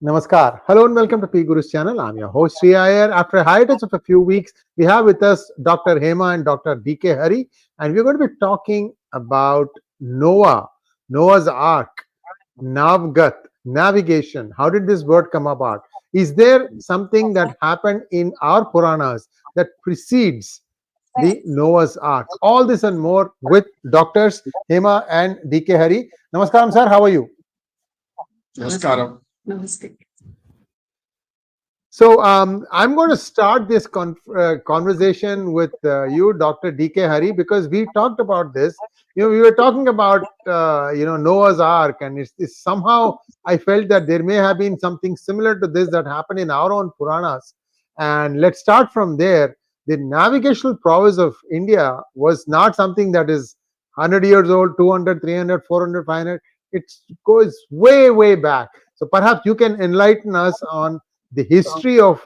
Namaskar. Hello and welcome to PGurus channel. I'm your host Sree Iyer. After a hiatus of a few weeks, we have with us Dr. Hema and Dr. DK Hari, and we're going to be talking about Noah, Noah's Ark, Navgath, navigation. How did this word come about? Is there something that happened in our Puranas that precedes the Noah's Ark? All this and more with doctors Hema and DK Hari. Namaskaram, sir. How are you? Namaskaram. Namaste. So I'm going to start this conversation with you, Dr. DK Hari, because we talked about this. We were talking about Noah's Ark, and it's somehow I felt that there may have been something similar to this that happened in our own Puranas. And let's start from there. The navigational prowess of India was not something that is 100 years old, 200, 300, 400, 500. It goes way, way back. So perhaps you can enlighten us on the history of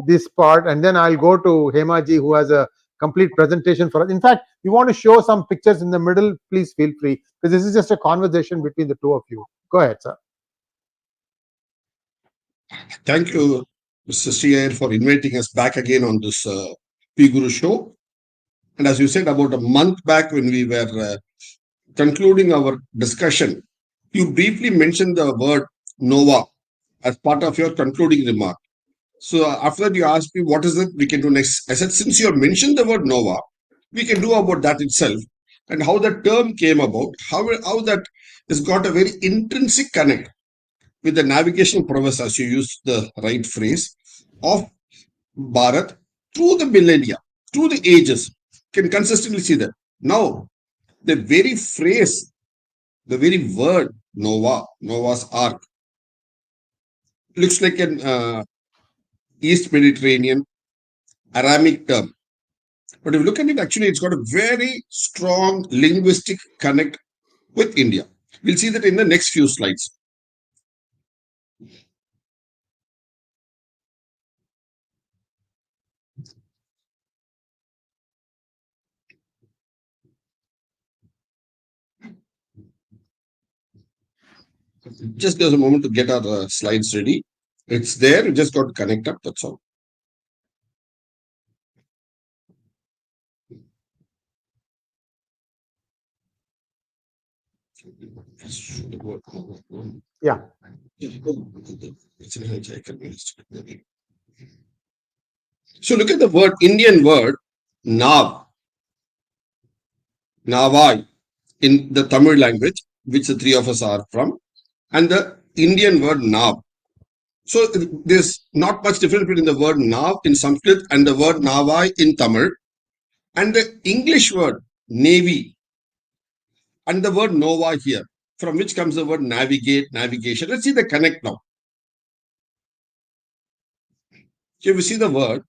this part, and then I'll go to Hemaji, who has a complete presentation for us. In fact, you want to show some pictures in the middle, please feel free, because this is just a conversation between the two of you. Go ahead, sir. Thank you, Mr. Sree Iyer, for inviting us back again on this PGurus show. And as you said, about a month back when we were concluding our discussion, you briefly mentioned the word Noah as part of your concluding remark. So after that, you asked me, what is it we can do next? I said, since you have mentioned the word Noah, we can do about that itself, and how the term came about, how that has got a very intrinsic connect with the navigational prowess, as you used the right phrase, of Bharat through the millennia, through the ages. Can consistently see that. Now, the very phrase, the very word Noah, Noah's Ark, looks like an East Mediterranean Aramic term. But if you look at it, actually, it's got a very strong linguistic connect with India. We'll see that in the next few slides. Just give us a moment to get our slides ready. It's there. You just got to connect up. That's all. Yeah. So look at the word, Indian word, Nav, Navai, in the Tamil language, which the three of us are from, and the Indian word Nav. So there's not much difference between the word Nav in Sanskrit and the word Navai in Tamil, and the English word Navy and the word Nova here, from which comes the word navigate, navigation. Let's see the connect now. So if you see the word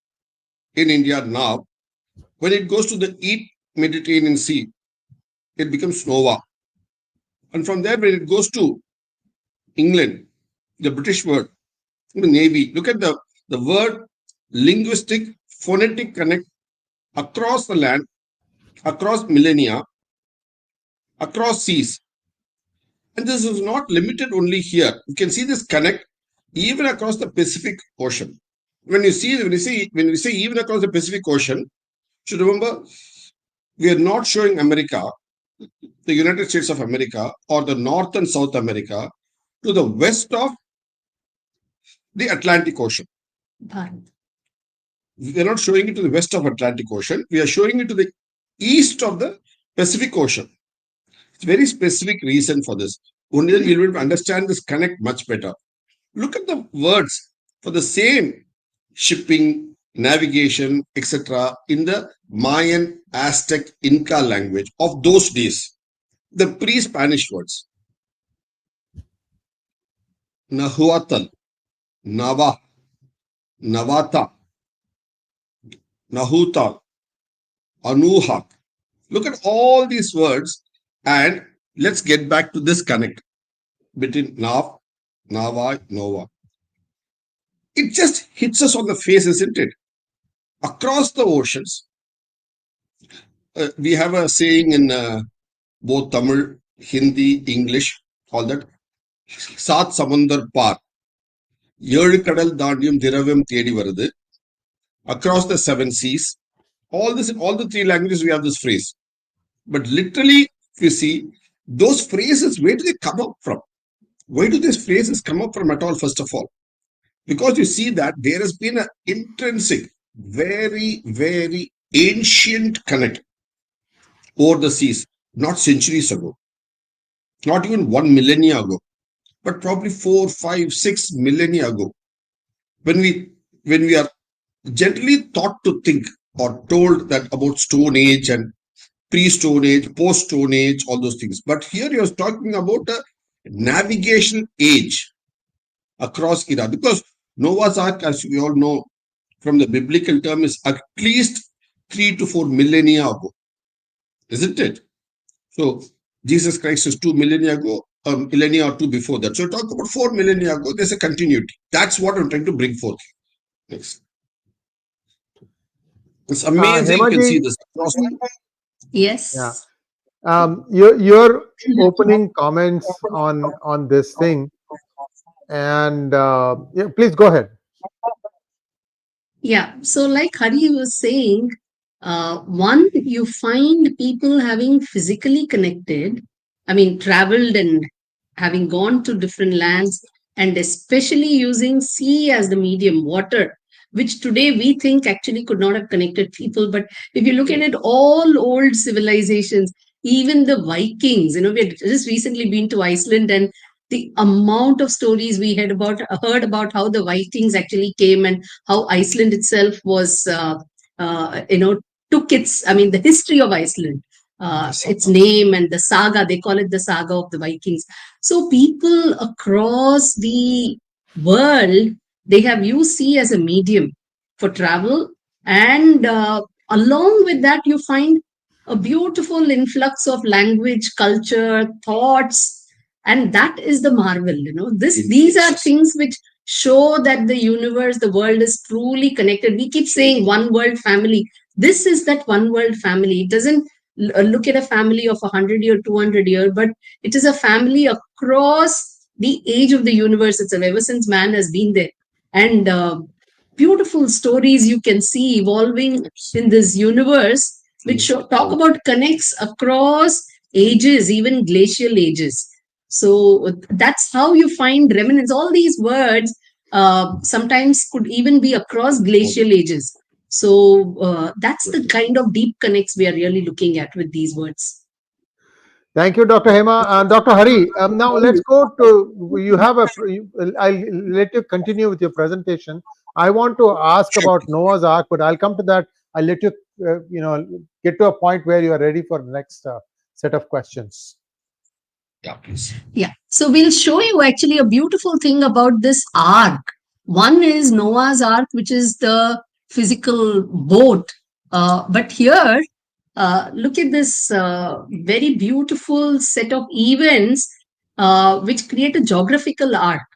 in India now, when it goes to the East Mediterranean Sea, it becomes Nova. And from there, when it goes to England, the British word, the Navy, look at the word linguistic, phonetic connect across the land, across millennia, across seas. And this is not limited only here. You can see this connect even across the Pacific Ocean. When we say even across the Pacific Ocean, you should remember, we are not showing America, the United States of America, or the North and South America to the west of the Atlantic Ocean. Bharat. We are not showing it to the west of Atlantic Ocean. We are showing it to the east of the Pacific Ocean. It's a very specific reason for this. Only then we will understand this connect much better. Look at the words for the same shipping, navigation, etc. in the Mayan, Aztec, Inca language of those days. The pre-Spanish words. Nahuatl, Nava, Navata, Nahuta, Anuha. Look at all these words, and let's get back to this connect between Nav, Navai, Nova. It just hits us on the face, isn't it? Across the oceans, we have a saying in both Tamil, Hindi, English, all that, Saat Samundar Par. 𝗤𝙧𝙤𝙪𝙥𝙥 across the 7 seas. All the 3 languages we have this phrase. But literally, if you see, those phrases, where do they come up from? Where do these phrases come up from at all, first of all? Because you see that there has been an intrinsic, very, very ancient connect over the seas, not centuries ago, not even 1 millennia ago, but probably 4, 5, 6 millennia ago, when we are generally taught to think or told that about Stone Age and pre-Stone Age, post-Stone Age, all those things. But here you're talking about a navigational age across era, because Noah's Ark, as we all know from the biblical term, is at least 3 to 4 millennia ago, isn't it? So Jesus Christ is 2 millennia ago, millennia or two before that. So talk about 4 millennia ago, there's a continuity. That's what I'm trying to bring forth. Next. It's amazing. You can see this across. Yes. Yeah. Your opening comments on this thing, and yeah, please go ahead. Yeah. So like Hari was saying, one, you find people having physically connected, I mean, traveled and having gone to different lands, and especially using sea as the medium, water, which today we think actually could not have connected people. But if you look at it, all old civilizations, even the Vikings, we had just recently been to Iceland, and the amount of stories we heard about how the Vikings actually came and how Iceland itself was, took the history of Iceland, its name and the saga, they call it the saga of the Vikings. So people across the world, they have used sea as a medium for travel. And along with that, you find a beautiful influx of language, culture, thoughts. And that is the marvel, these are things which show that the universe, the world is truly connected. We keep saying one world family. This is that one world family. It doesn't look at a family of 100-year, 200-year, but it is a family across the age of the universe itself, ever since man has been there. And beautiful stories you can see evolving in this universe, which talk about connects across ages, even glacial ages. So that's how you find remnants. All these words sometimes could even be across glacial ages. So that's the kind of deep connects we are really looking at with these words. Thank you, Dr. Hema. And Dr. Hari, now let's go to, I'll let you continue with your presentation. I want to ask about Noah's Ark, but I'll come to that. I'll let you, get to a point where you are ready for the next set of questions. Yeah, please. Yeah. So we'll show you actually a beautiful thing about this ark. One is Noah's Ark, which is the physical boat. But here, look at this very beautiful set of events which create a geographical arc.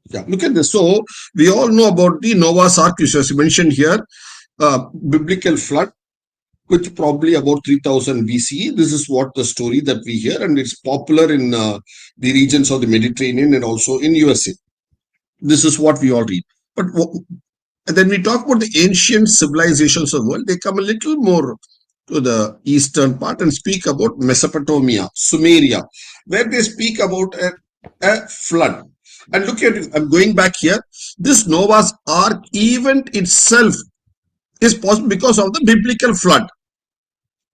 Yeah, look at this. So we all know about the Noah's Ark, which was mentioned here, biblical flood, which probably about 3000 BCE. This is what the story that we hear, and it's popular in the regions of the Mediterranean and also in USA. This is what we all read. But then we talk about the ancient civilizations of the world. They come a little more to the eastern part and speak about Mesopotamia, Sumeria, where they speak about a flood. And look at it, I'm going back here. This Noah's Ark event itself is possible because of the biblical flood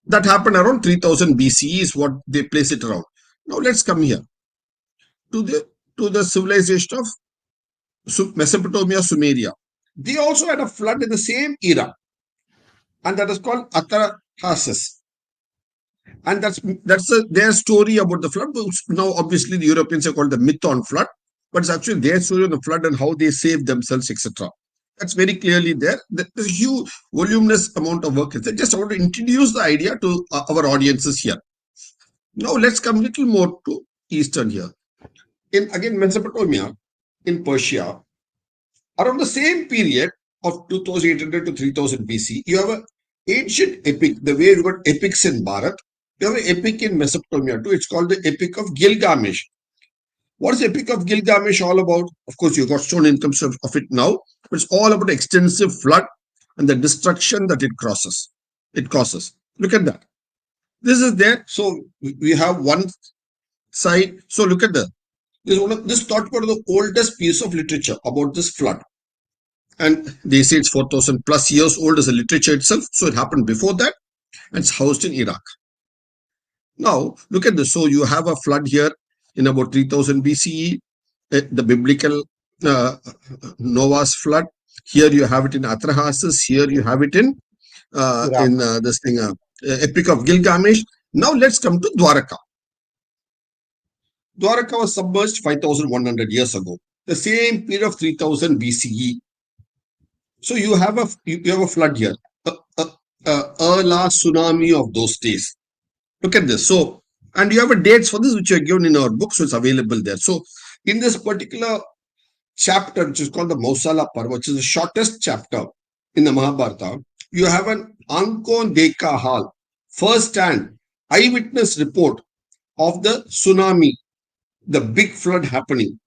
that happened around 3000 BCE is what they place it around. Now let's come here to the civilization of Mesopotamia, Sumeria. They also had a flood in the same era, and that is called Atrahasis. And that's their story about the flood. Now, obviously, the Europeans have called the myth on flood, but it's actually their story on the flood and how they saved themselves, etc. That's very clearly there. There's a huge, voluminous amount of work. I just want to introduce the idea to our audiences here. Now, let's come a little more to Eastern here. Again, Mesopotamia, in Persia, around the same period of 2800 to 3000 BC, you have an ancient epic, the way we got epics in Bharat. You have an epic in Mesopotamia too. It's called the Epic of Gilgamesh. What is the Epic of Gilgamesh all about? Of course, you got shown in terms of it now, but it's all about extensive flood and the destruction that it causes. Look at that. This is there. So we have one side. So look at that. This thought about the oldest piece of literature about this flood. And they say it's 4,000 plus years old as a literature itself. So it happened before that. And it's housed in Iraq. Now, look at this. So you have a flood here in about 3000 BCE, the biblical Noah's flood. Here you have it in Atrahasis. Here you have it in this thing, Epic of Gilgamesh. Now let's come to Dwaraka. Dwaraka was submerged 5,100 years ago. The same period of 3000 BCE. So you have a flood here, a last tsunami of those days. Look at this. So, and you have a dates for this which are given in our book, so it's available there. So, in this particular chapter, which is called the Mausala Parva, which is the shortest chapter in the Mahabharata, you have an Ankon Deka Hal, first-hand eyewitness report of the tsunami, the big flood happening.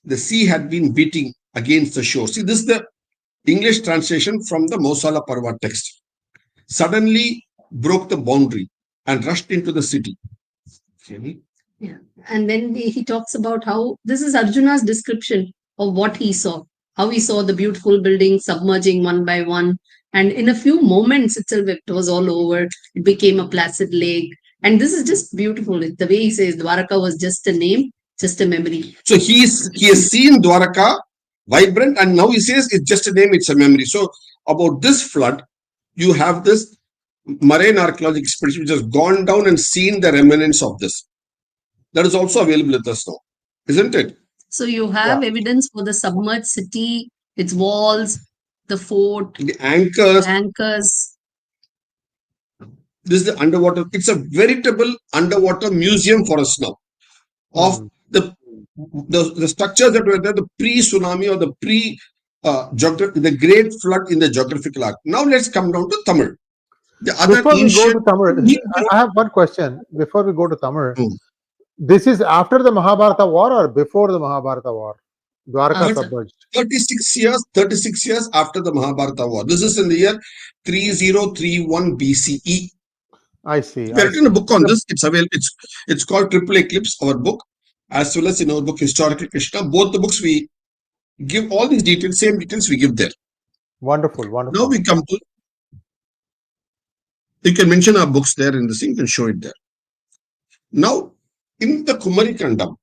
The sea had been beating against the shore. See, this is the English translation from the Mausala Parva text. Suddenly broke the boundary and rushed into the city. Yeah. And then he talks about how this is Arjuna's description of what he saw, how he saw the beautiful buildings submerging one by one. And in a few moments itself, it was all over. It became a placid lake. And this is just beautiful. The way he says Dwaraka was just a name, just a memory. So he has seen Dwaraka vibrant, and now he says it's just a name, it's a memory. So about this flood, you have this marine archaeological expedition which has gone down and seen the remnants of this. That is also available with us now, isn't it? So you have evidence for the submerged city, its walls, the fort, the anchors. This is the underwater. It's a veritable underwater museum for us now of the structures that were there, the pre-tsunami or the the great flood in the geographical arc. Now let's come down to Tamil. Before we go to Tamil, I have one question. Before we go to Tamil, this is after the Mahabharata war or before the Mahabharata war? Dwaraka submerged. 36 years after the Mahabharata war. This is in the year 3031 BCE. I see. We have written a book on this. It's available. It's called Triple Eclipse, our book, as well as in our book Historical Krishna. Both the books we give all these details, same details we give there. Wonderful, wonderful. Now we come to, you can mention our books there in the thing, you can show it there. Now, in the Kumari Kandam,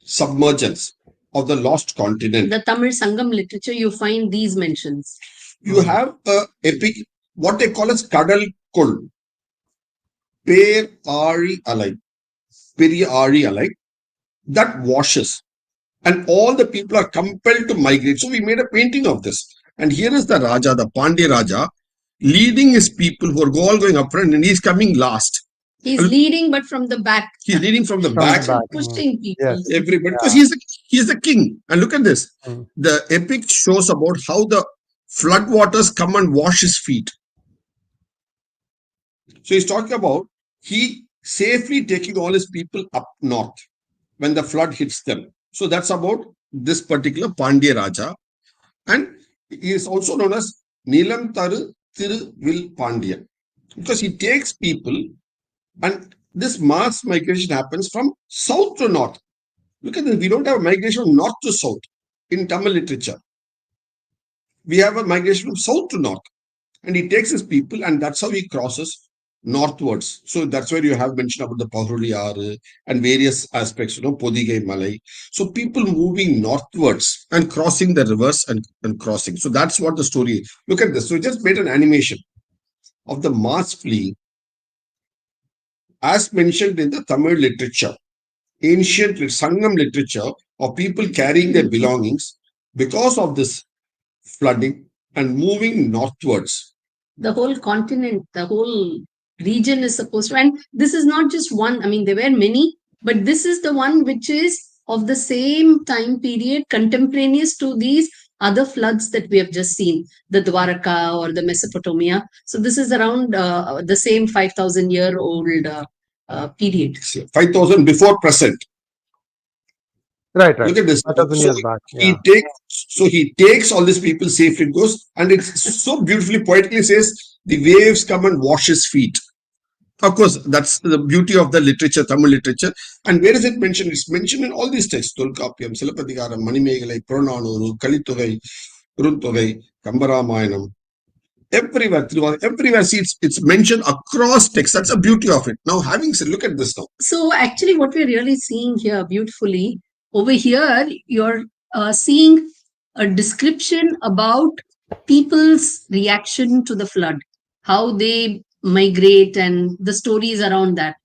submergence of the lost continent. The Tamil Sangam literature, you find these mentions. You have a epic, what they call as 𝗏𝗏𝗏, 𝗏𝗏𝗏𝗏, that washes. And all the people are compelled to migrate. So we made a painting of this. And here is the Raja, the Pandya Raja, leading his people who are all going up front, and he's coming last. He's leading, but from the back. He's leading from the back. Pushing people. Yes. Everybody, because he's the king. And look at this. The epic shows about how the flood waters come and wash his feet. So he's talking about he safely taking all his people up north when the flood hits them. So that's about this particular Pandya Raja. And he is also known as Nilam Taru Tiruvil Pandya, because he takes people, and this mass migration happens from south to north. Look at this. We don't have a migration from north to south in Tamil literature. We have a migration from south to north. And he takes his people, and that's how he crosses northwards. So that's where you have mentioned about the Pahuruli Aaru and various aspects, Podigai Malai. So people moving northwards and crossing the rivers and crossing. So that's what the story is. Look at this. So we just made an animation of the mass fleeing as mentioned in the Tamil literature, ancient Sangam literature, of people carrying their belongings because of this flooding and moving northwards. The whole continent, the whole region is supposed to, and this is not just one. I mean, there were many, but this is the one which is of the same time period, contemporaneous to these other floods that we have just seen, the Dwaraka or the Mesopotamia. So this is around the same 5,000-year-old period. 5,000 before present. Right. Look at this. 5,000 So years back. he takes all these people safely, goes, and it's so beautifully poetically says, the waves come and wash his feet. Of course, that's the beauty of the literature, Tamil literature. And where is it mentioned? It's mentioned in all these texts. Tolkappiyam, Silappatikaram, Manimegalai, Purananuru, Kalittogai, Kuruntogai, Kambaramayana. Everywhere, see, it's mentioned across text. That's the beauty of it. Now, having said, look at this now. So actually what we're really seeing here beautifully, over here, you're seeing a description about people's reaction to the flood, how they migrate and the stories around that.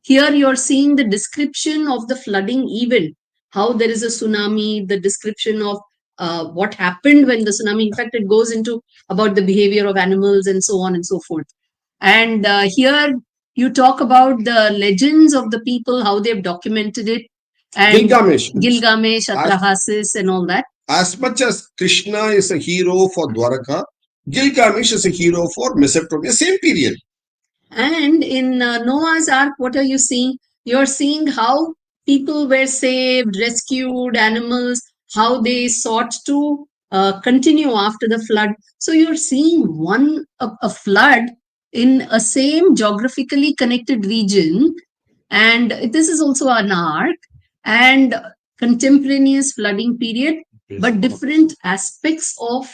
Here you're seeing the description of the flooding event, how there is a tsunami, the description of what happened when the tsunami, in fact, it goes into about the behavior of animals and so on and so forth. And here you talk about the legends of the people, how they've documented it. And Gilgamesh, Atrahasis and all that. As much as Krishna is a hero for Dwaraka, Gilgamesh is a hero for Mesopotamia, same period. And in Noah's Ark, what are you seeing? You're seeing how people were saved, rescued, animals, how they sought to continue after the flood. So you're seeing a flood in a same geographically connected region. And this is also an ark and contemporaneous flooding period, but different aspects of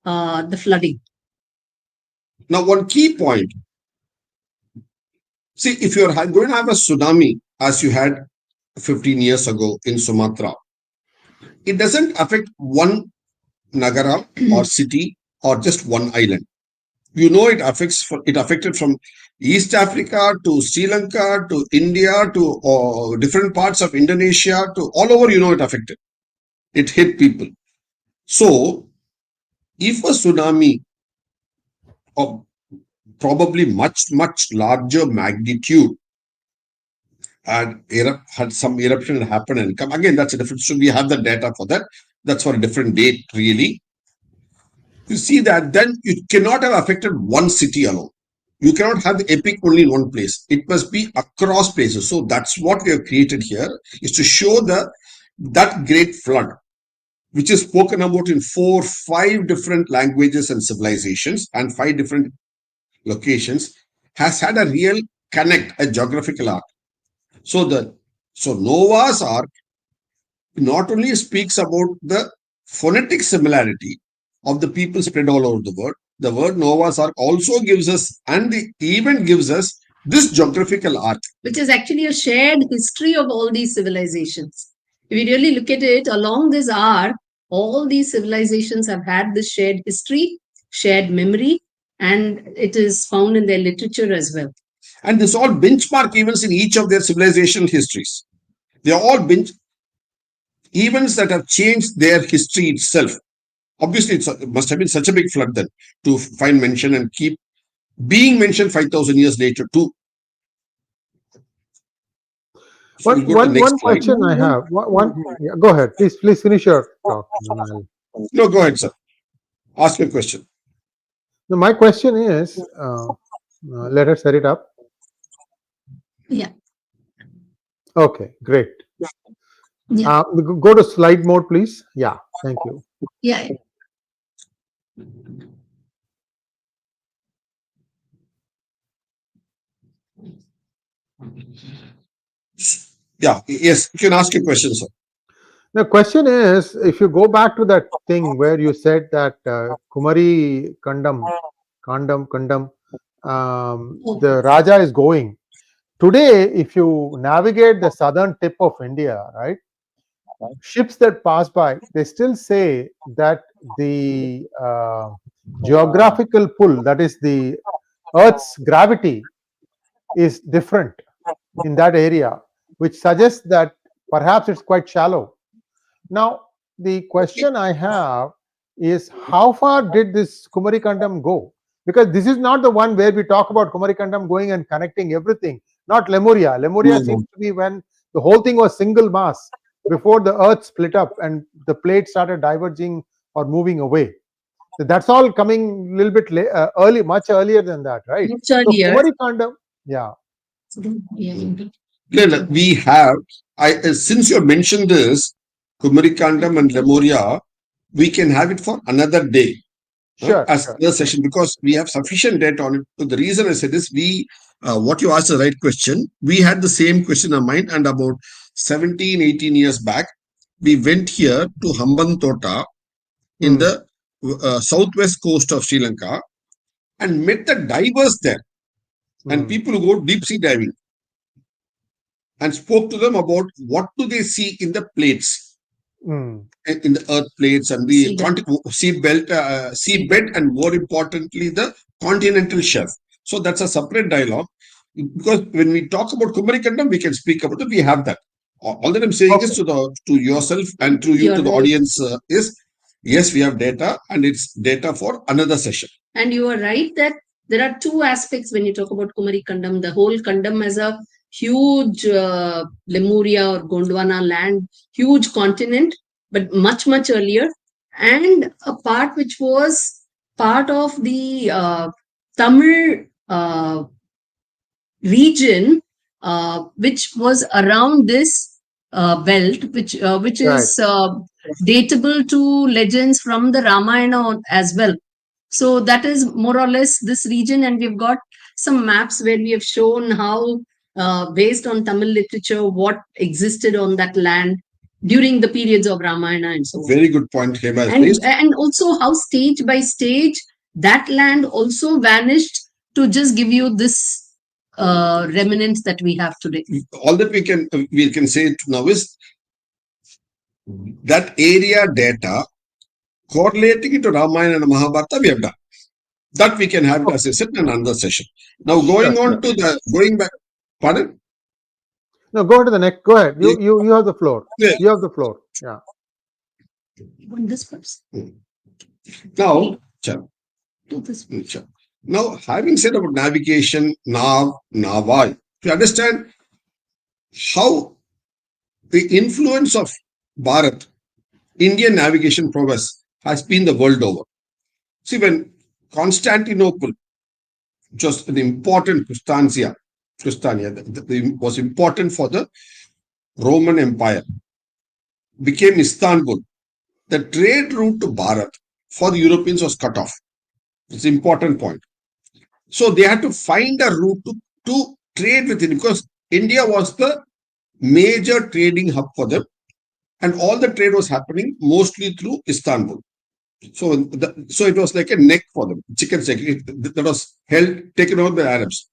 the flooding. Now, one key point. See, if you're going to have a tsunami, as you had 15 years ago in Sumatra, it doesn't affect one Nagara or city or just one island. You know, it affected from East Africa to Sri Lanka to India to different parts of Indonesia to all over, you know, it affected. It hit people. So, if a tsunami of probably much larger magnitude had some eruption happen and come again, that's a different. So we have the data for that. That's for a different date, really. You see that then you cannot have affected one city alone. You cannot have the epic only in one place. It must be across places. So that's what we have created here, is to show that great flood, which is spoken about in 4-5 different languages and civilizations and 5 different locations, has had a real connect, a geographical arc. So Noah's Ark not only speaks about the phonetic similarity of the people spread all over the world, the word Noah's Ark also gives us, and the event gives us, this geographical arc. Which is actually a shared history of all these civilizations. If you really look at it, along this arc, all these civilizations have had this shared history, shared memory, and it is found in their literature as well. And this all benchmark events in each of their civilization histories. They are all events that have changed their history itself. Obviously, it must have been such a big flood then to find mention and keep being mentioned 5,000 years later too. So one question I have. Yeah, go ahead. Please finish your talk. No, go ahead, sir. Ask your question. No, my question is, let us set it up. Yeah. Okay, great. Yeah. Go to slide mode, please. Yeah, thank you. Yeah. Yeah, yes, you can ask your question, sir. The question is, if you go back to that thing where you said that Kumari, Kandam, the Raja is going. Today, if you navigate the southern tip of India, right, ships that pass by, they still say that the geographical pull, that is the Earth's gravity, is different in that area, which suggests that perhaps it's quite shallow. Now, the question I have is, how far did this Kumari Kandam go? Because this is not the one where we talk about Kumari Kandam going and connecting everything, not Lemuria. Lemuria seems to be when the whole thing was single mass before the Earth split up and the plate started diverging or moving away. So that's all coming a little bit early, much earlier than that, right? Much earlier. So Kumari Kandam, yeah. We have, since you mentioned this, Kumari Kandam and Lemuria, we can have it for another day. As another session, because we have sufficient data on it. So the reason I said is what you asked the right question. We had the same question in mind, and about 17, 18 years back, we went here to Hambantota in the southwest coast of Sri Lanka and met the divers there and people who go deep sea diving and spoke to them about what do they see in the plates. In the earth plates and the seabed, and more importantly, the continental shelf. So that's a separate dialogue, because when we talk about Kumari Kandam, we can speak about it. We have that. All that I'm saying is to yourself and through you to the audience is, yes, we have data, and it's data for another session. And you are right that there are two aspects when you talk about Kumari Kandam. The whole Kandam as a huge Lemuria or Gondwana land, huge continent, but much, much earlier. And a part which was part of the Tamil region, which was around this belt, which is datable to legends from the Ramayana as well. So that is more or less this region, and we've got some maps where we have shown how, based on Tamil literature, what existed on that land during the periods of Ramayana and so on. Very good point, Hema. And also how stage by stage that land also vanished to just give you this remnants that we have today. All that we can say now is that area data correlating it to Ramayana and Mahabharata, we have done. That we can have it, as I said, in another session. Now going back. Pardon? No, go to the next. Go ahead. You have the floor. Yeah. You have the floor. Yeah. This person. Now, now, having said about navigation, Navai, to understand how the influence of Bharat, Indian navigation prowess, has been the world over. See, when Constantinople, which was an important Christiania, was important for the Roman Empire, became Istanbul, the trade route to Bharat for the Europeans was cut off. It's an important point. So they had to find a route to trade with it, because India was the major trading hub for them, and all the trade was happening mostly through Istanbul. So it was like a neck for them, chicken neck, that was taken over by the Arabs.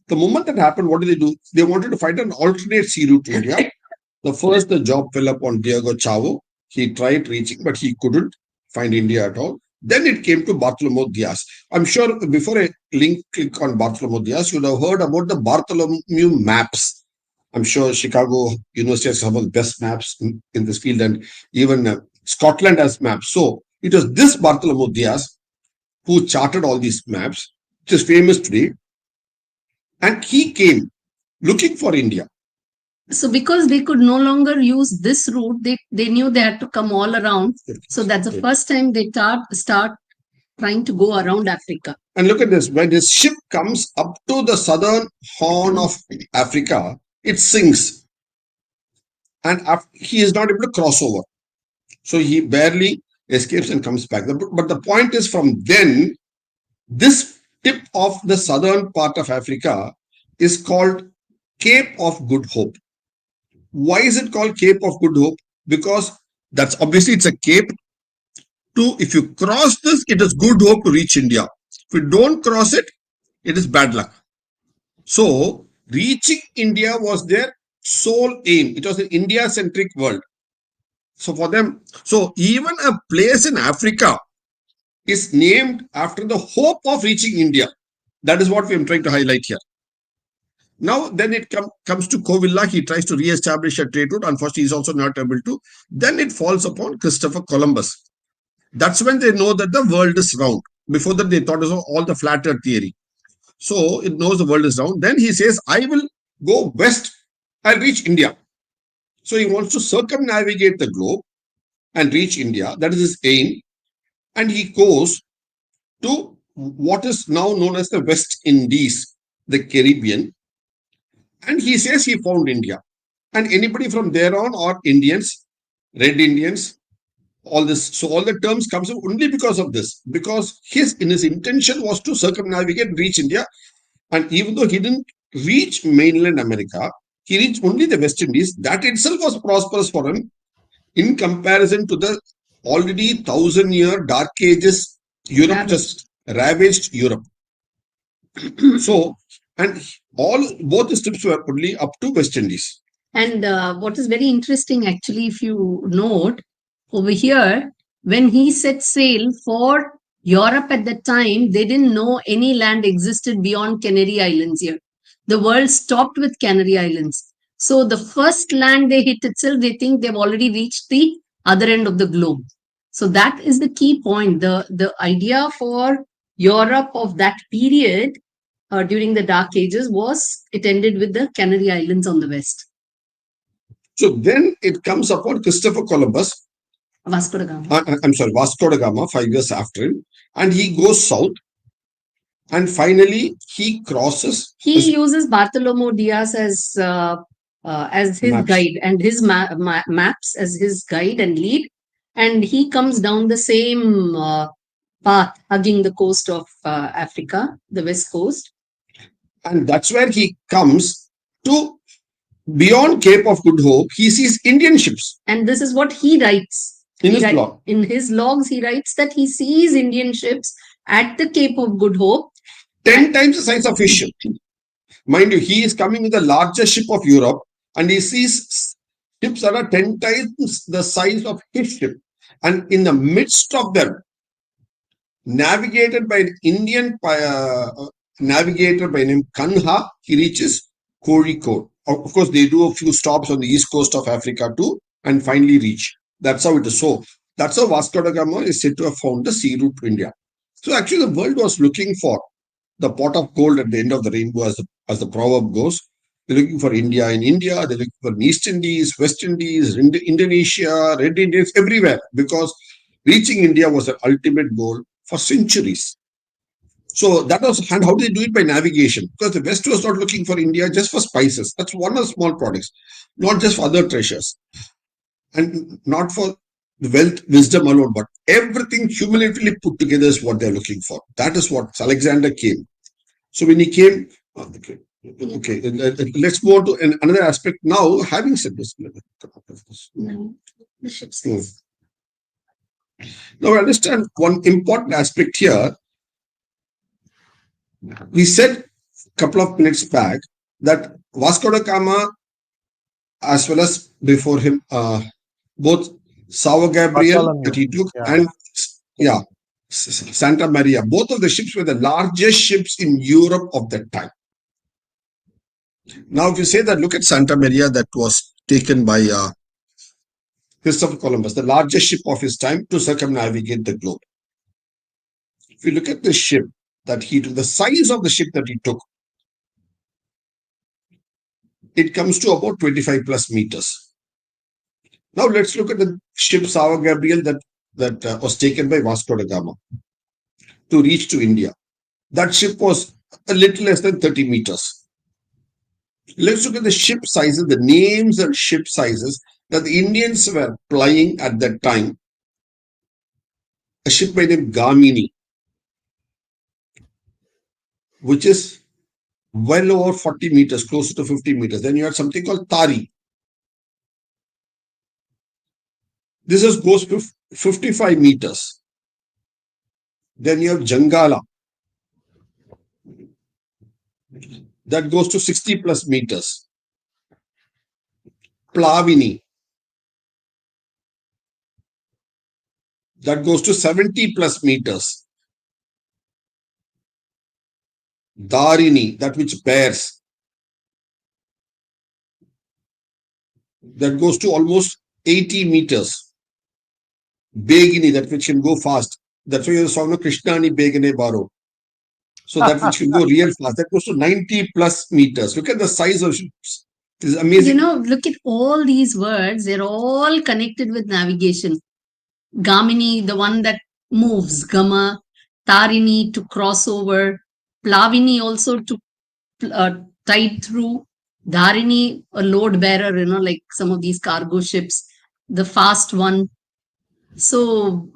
The moment that happened, what did they do? They wanted to find an alternate sea route to India. The job fell upon 𝗤𝙧𝙤𝙀. He tried reaching, but he couldn't find India at all. Then it came to Bartholomew Dias. I'm sure before I click on Bartholomew Dias, you'd have heard about the Bartholomew maps. I'm sure Chicago University has some of the best maps in this field, and even Scotland has maps. So it was this Bartholomew Dias who charted all these maps, which is famous today. And he came looking for India. So because they could no longer use this route, they knew they had to come all around. So that's the first time they start trying to go around Africa. And look at this. When his ship comes up to the southern horn of Africa, it sinks. And he is not able to cross over. So he barely escapes and comes back. But the point is, from then, this tip of the southern part of Africa is called Cape of Good Hope. Why is it called Cape of Good Hope? Because that's obviously it's a cape. If you cross this, it is good hope to reach India. If you don't cross it, it is bad luck. So reaching India was their sole aim. It was an India-centric world. So for them, so even a place in Africa is named after the hope of reaching India. That is what we are trying to highlight here. Now, then it comes to Kovilla. He tries to re-establish a trade route. Unfortunately, he's also not able to. Then it falls upon Christopher Columbus. That's when they know that the world is round. Before that, they thought it was all the flat earth theory. So it knows the world is round. Then he says, I will go west. I'll reach India. So he wants to circumnavigate the globe and reach India. That is his aim. And he goes to what is now known as the West Indies, the Caribbean. And he says he found India. And anybody from there on are Indians. Red Indians, all this. So all the terms comes up only because of this. Because his intention was to circumnavigate and reach India. And even though he didn't reach mainland America, he reached only the West Indies. That itself was prosperous for him in comparison to the already 1,000-year dark ages Europe just ravaged Europe. So, and both the trips were only up to West Indies. And what is very interesting, actually, if you note over here, when he set sail for Europe at that time, they didn't know any land existed beyond Canary Islands here. The world stopped with Canary Islands. So the first land they hit itself, they think they've already reached the other end of the globe. So that is the key point. The idea for Europe of that period during the Dark Ages was it ended with the Canary Islands on the west. So then it comes upon Christopher Columbus. Vasco da Gama. Vasco da Gama, 5 years after him. And he goes south. And finally, he crosses. He uses Bartholomew Diaz as his maps. Guide and his maps as his guide and lead. And he comes down the same path, hugging the coast of Africa, the west coast. And that's where he comes to beyond Cape of Good Hope. He sees Indian ships. And this is what he writes. In his logs, he writes that he sees Indian ships at the Cape of Good Hope. 10 times the size of his ship. Mind you, he is coming with the largest ship of Europe and he sees ships that are 10 times the size of his ship. And in the midst of them, navigated by an Indian navigator by name Kanha, he reaches Kozhikode. Of course, they do a few stops on the east coast of Africa too and finally reach. That's how it is. So that's how Vasco da Gama is said to have found the sea route to India. So actually the world was looking for the pot of gold at the end of the rainbow, as the proverb goes. They're looking for India in India, they're looking for East Indies, West Indies, Indonesia, Red Indians, everywhere, because reaching India was an ultimate goal for centuries. So that was, and how do they do it? By navigation, because the West was not looking for India just for spices. That's one of the small products, not just for other treasures, and not for the wealth, wisdom alone, but everything cumulatively put together is what they're looking for. That is what Alexander came. So when he came, okay, let's go on to another aspect now. Having said this, no, the ship says. Now, understand one important aspect here. We said a couple of minutes back that Vasco da Gama, as well as before him, both São Gabriel that he took and Santa Maria, both of the ships were the largest ships in Europe of that time. Now, if you say that, look at Santa Maria that was taken by Christopher Columbus, the largest ship of his time to circumnavigate the globe. If you look at the ship that he took, the size of the ship that he took, it comes to about 25 plus meters. Now let's look at the ship São Gabriel that was taken by Vasco da Gama to reach to India. That ship was a little less than 30 meters. Let's look at the ship sizes, the names and ship sizes that the Indians were plying at that time. A ship by name Gamini, which is well over 40 meters, closer to 50 meters. Then you had something called Tari. This goes to 55 meters. Then you have Jangala. That goes to 60 plus meters. Plavini. That goes to 70 plus meters. Dharini, that which bears. That goes to almost 80 meters. Begini, that which can go fast. That's why you have the song of Krishnani Begane Baro. So that which can go real fast. That goes to 90 plus meters. Look at the size of ships. It is amazing. You know, look at all these words. They're all connected with navigation. Gamini, the one that moves. Gama. Tarini, to cross over. Plavini, also to tide through. Dharini, a load bearer, like some of these cargo ships. the fast one. So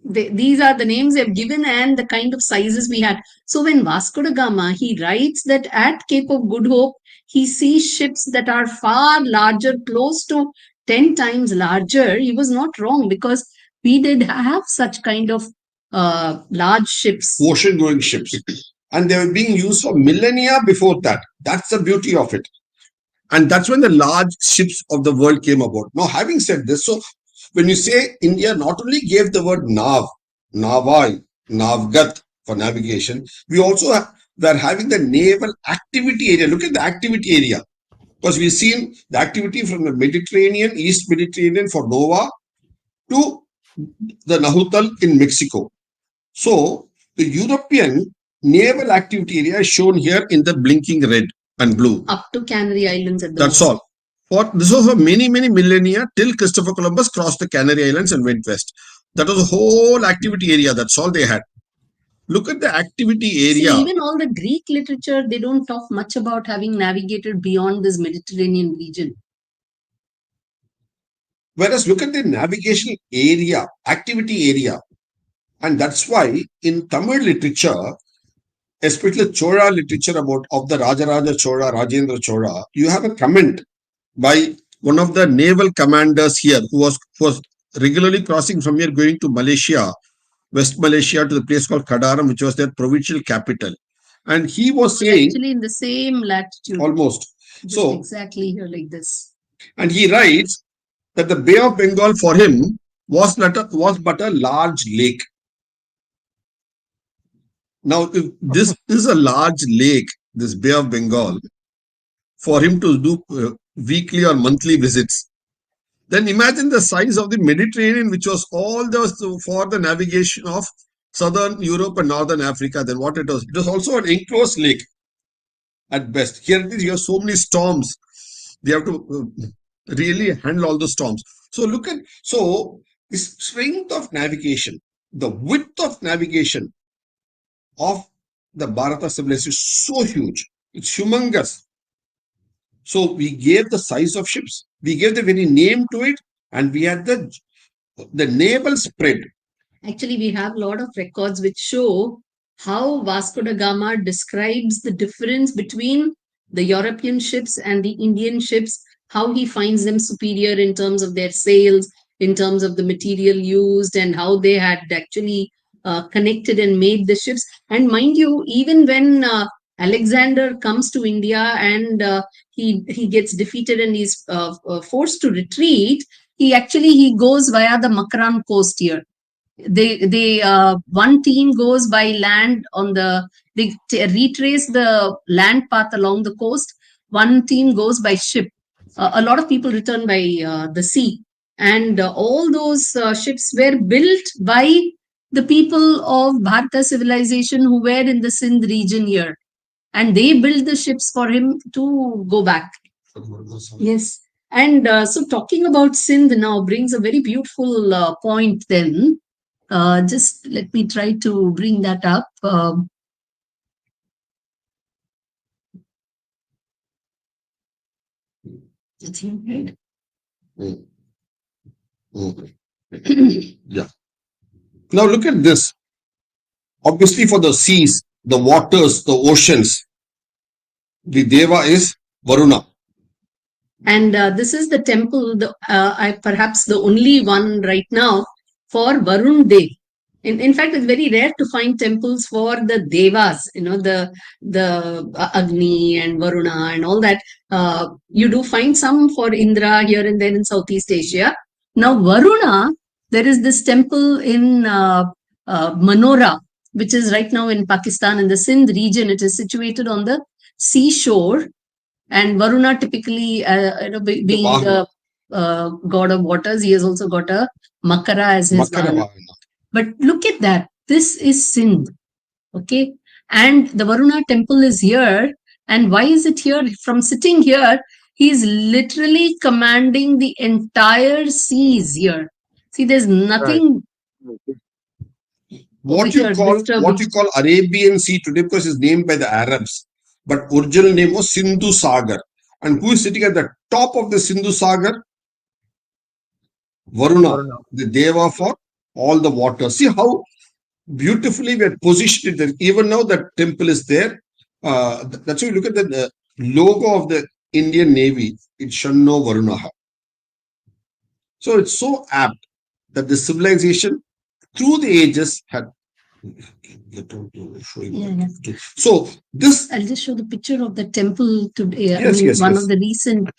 these are the names they've given and the kind of sizes we had. So when Vasco da Gama, he writes that at Cape of Good Hope, he sees ships that are far larger, close to 10 times larger. He was not wrong, because we did have such kind of large ships. Ocean-going ships. And they were being used for millennia before that. That's the beauty of it. And that's when the large ships of the world came about. Now, having said this, so when you say India not only gave the word Nav, Navai, Navgath for navigation, we also were having the naval activity area. Look at the activity area. Because we've seen the activity from the Mediterranean, East Mediterranean for Nova to the Nahutal in Mexico. So the European naval activity area is shown here in the blinking red and blue. Up to Canary Islands at the That's moment. all. This was for many, many millennia till Christopher Columbus crossed the Canary Islands and went west. That was the whole activity area. That's all they had. Look at the activity area. See, even all the Greek literature, they don't talk much about having navigated beyond this Mediterranean region. Whereas look at the navigational area, activity area. And that's why in Tamil literature, especially Chola literature of the Rajaraja Chola, Rajendra Chola, you have a comment by one of the naval commanders here who was regularly crossing from here going to Malaysia, West Malaysia, to the place called Kadaram, which was their provincial capital. And he was saying... Actually in the same latitude. Almost. So exactly here like this. And he writes that the Bay of Bengal for him was but a large lake. Now, if this is a large lake, this Bay of Bengal, for him to do weekly or monthly visits, then imagine the size of the Mediterranean, which was all for the navigation of Southern Europe and Northern Africa. Then what it was? It was also an enclosed lake at best. Here it is, you have so many storms. They have to really handle all the storms. So look at, the strength of navigation, the width of navigation of the Bharata civilization is so huge. It's humongous. So we gave the size of ships, we gave the very name to it, and we had the naval spread. Actually, we have a lot of records which show how Vasco da Gama describes the difference between the European ships and the Indian ships, how he finds them superior in terms of their sails, in terms of the material used, and how they had actually connected and made the ships. And mind you, even when Alexander comes to India and he gets defeated and he's forced to retreat, he goes via the Makran coast here. One team goes by land they retrace the land path along the coast. One team goes by ship. A lot of people return by the sea. And all those ships were built by the people of Bharata civilization who were in the Sindh region here. And they built the ships for him to go back. Yes. And so talking about Sindh now brings a very beautiful point then. Just let me try to bring that up. I think, right? Yeah. Now look at this. Obviously for the seas, the waters, the oceans, the Deva is Varuna. And this is the temple, perhaps the only one right now for Varun Dev. In fact, it's very rare to find temples for the Devas, the Agni and Varuna and all that. You do find some for Indra here and there in Southeast Asia. Now, Varuna, there is this temple in Manora, which is right now in Pakistan, in the Sindh region. It is situated on the seashore. And Varuna typically, being the god of waters, he has also got a Makara as his Vahana. But look at that. This is Sindh. Okay. And the Varuna temple is here. And why is it here? From sitting here, he is literally commanding the entire seas here. See, there's nothing. Right. What you call Arabian Sea today, because it's named by the Arabs. But original name was Sindhu Sagar. And who is sitting at the top of the Sindhu Sagar? Varuna, Varuna. the Deva for all the water. See how beautifully we had positioned it. Even now that temple is there. That's why you look at the logo of the Indian Navy. It's Shanno Varunaha. So it's so apt that the civilization through the ages had. So this. I'll just show the picture of the temple today. Yes, one of the recent.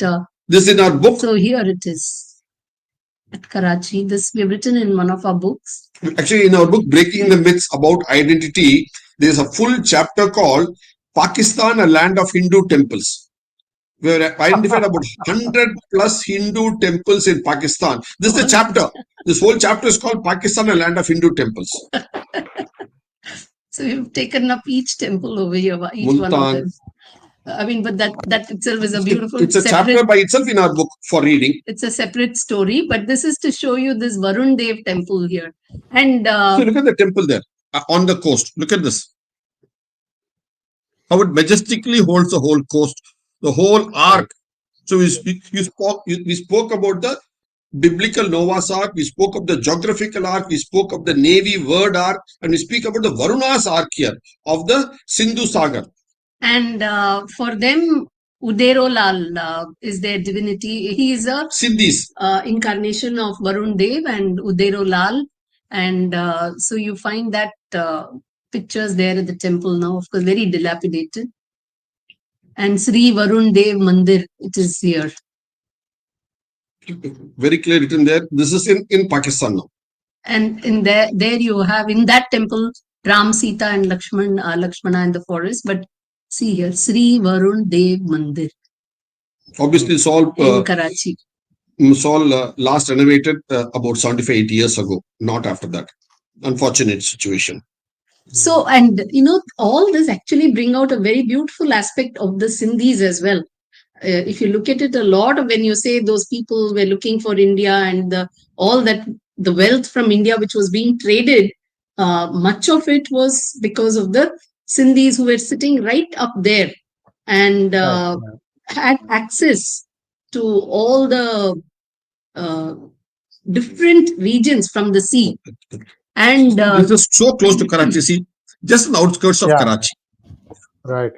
This in our book. So here it is at Karachi. This we have written in one of our books. Actually, in our book, Breaking the Myths About Identity, there's a full chapter called Pakistan, a Land of Hindu Temples. We have identified about 100 plus Hindu temples in Pakistan. This is the chapter. This whole chapter is called Pakistan, a Land of Hindu Temples. So we've taken up each temple over here, each Multan. one of them. But that itself is a beautiful. It's a chapter by itself in our book for reading. It's a separate story, but this is to show you this Varun Dev temple here. And so look at the temple there on the coast. Look at this. How it majestically holds the whole coast, the whole arc. So we spoke about the biblical Noah's Ark, we spoke of the geographical arc, we spoke of the Navy word arc, and we speak about the Varuna's arc here of the Sindhu Sagar. And for them, 𝗤𝙧𝙤𝙪 is their divinity. He is a Siddhis. Incarnation of Varun Dev and 𝗤𝙧𝙤𝙪. And so you find that pictures there at the temple now, of course, very dilapidated. And Sree Varun Dev Mandir, it is here. Very clear written there. This is in Pakistan now. And in there you have in that temple Ram, Sita, and Lakshmana in the forest. But see here, Sree Varun Dev Mandir. Obviously, it's all in Karachi. It's all last renovated about 75-80 years ago. Not after that. Unfortunate situation. So, and all this actually bring out a very beautiful aspect of the Sindhis as well. If you look at it a lot, when you say those people were looking for India and all that, the wealth from India which was being traded, much of it was because of the Sindhis who were sitting right up there and had access to all the different regions from the sea. And this is so close to Karachi, see, just on the outskirts of Karachi. Right.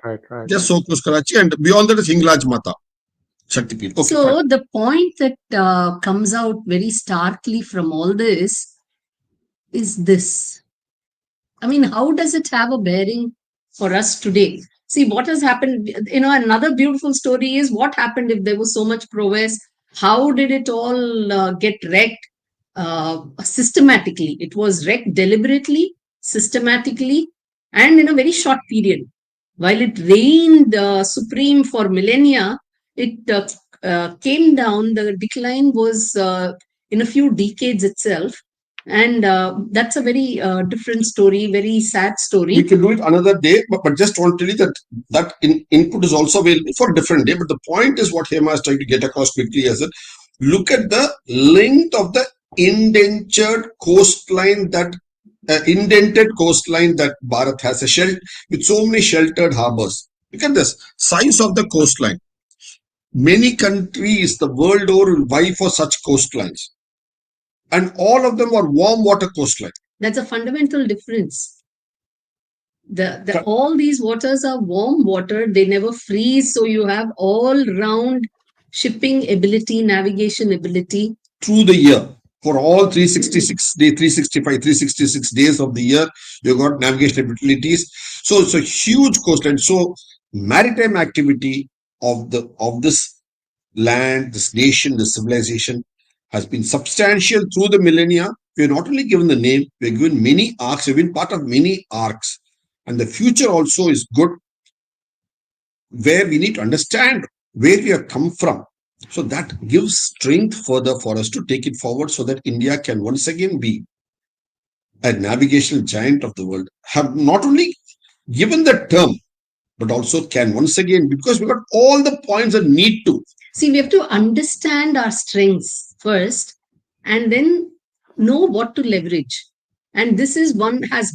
Just so close to Karachi, and beyond that is Hingalaj Mata. Okay, so fine. The point that comes out very starkly from all this is this. I mean, how does it have a bearing for us today? See, what has happened, another beautiful story is what happened if there was so much prowess. How did it all get wrecked systematically? It was wrecked deliberately, systematically, and in a very short period. While it reigned supreme for millennia, it came down. The decline was in a few decades itself. And that's a very different story, very sad story. We can do it another day, but just want to tell you that input is also available for a different day. But the point is what Hema is trying to get across quickly is that look at the length of the indented coastline that Bharat has with so many sheltered harbors. Look at this size of the coastline. Many countries the world over will vie for such coastlines. And all of them are warm water coastline. That's a fundamental difference. All these waters are warm water. They never freeze. So you have all round shipping ability, navigation ability. Through the year. For all 366 days of the year, you got navigation abilities. So it's a huge coastline. So maritime activity of this land, this nation, this civilization has been substantial through the millennia. We are not only given the name, we are given many arcs. We have been part of many arcs. And the future also is good, where we need to understand where we have come from. So that gives strength further for us to take it forward so that India can once again be a navigational giant of the world. Have not only given the term, but also can once again, because we've got all the points that need to. See, we have to understand our strengths first and then know what to leverage. And this has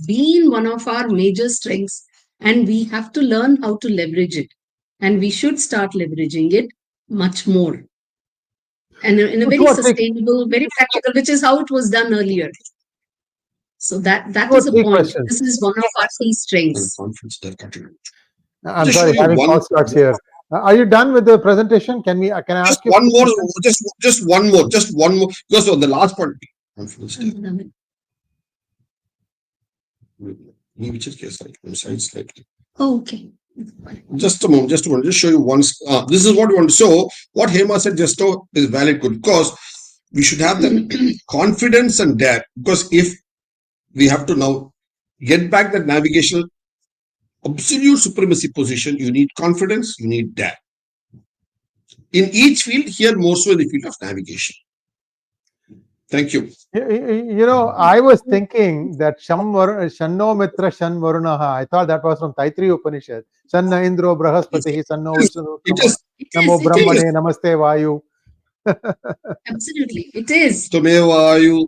been one of our major strengths, and we have to learn how to leverage it. And we should start leveraging it much more. and in a very sustainable, very practical, which is how it was done earlier. So that is a point. Questions. This is one of our key strengths. I'm sorry, having false starts here. Are you done with the presentation? Can I ask you one more? Just one more. Because on the last point. Oh, okay. Just a moment. Just show you once. This is what we want to show. What Hema said just now is valid, good, because we should have the confidence and dare. Because if we have to now get back that navigational absolute supremacy position, you need confidence, you need dare. In each field, here more so in the field of navigation. Thank you. You know, I was thinking that Shanno Mitra Shan Varunaha. I thought that was from Taittiriya Upanishad. Shanna Indro Brahaspatihi Sanno Vishnu Namo Brahmane Namaste Vayu. Absolutely, it is. Vayu.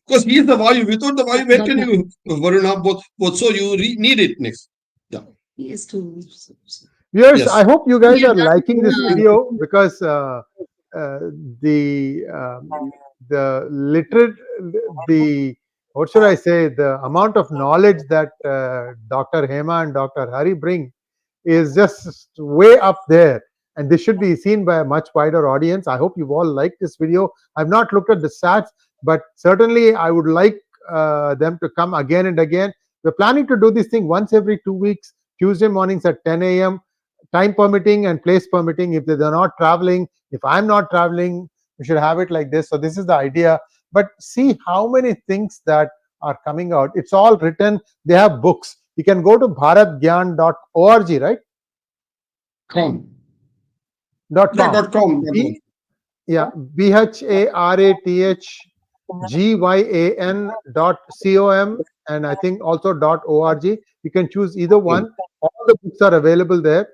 Because he is the Vayu. Without the Vayu, where can you Varuna both? So you need it next. Yeah. He is too. Viewers, yes. I hope you guys are liking this video because what should I say, the amount of knowledge that Dr. Hema and Dr. Hari bring is just way up there, and this should be seen by a much wider audience. I hope you all liked this video. I've not looked at the stats, but certainly I would like them to come again and again. We're planning to do this thing once every 2 weeks, Tuesday mornings at 10 a.m. time permitting and place permitting. If they're not traveling, if I'm not traveling, we should have it like this. So this is the idea. But see how many things that are coming out. It's all written. They have books. You can go to bharatgyan.org, right? .com. Yeah, 𝗣𝗚𝗂𝘁𝗲𝗄𝑔𝑦𝑎𝑛.com, and I think also .org. You can choose either one. All the books are available there,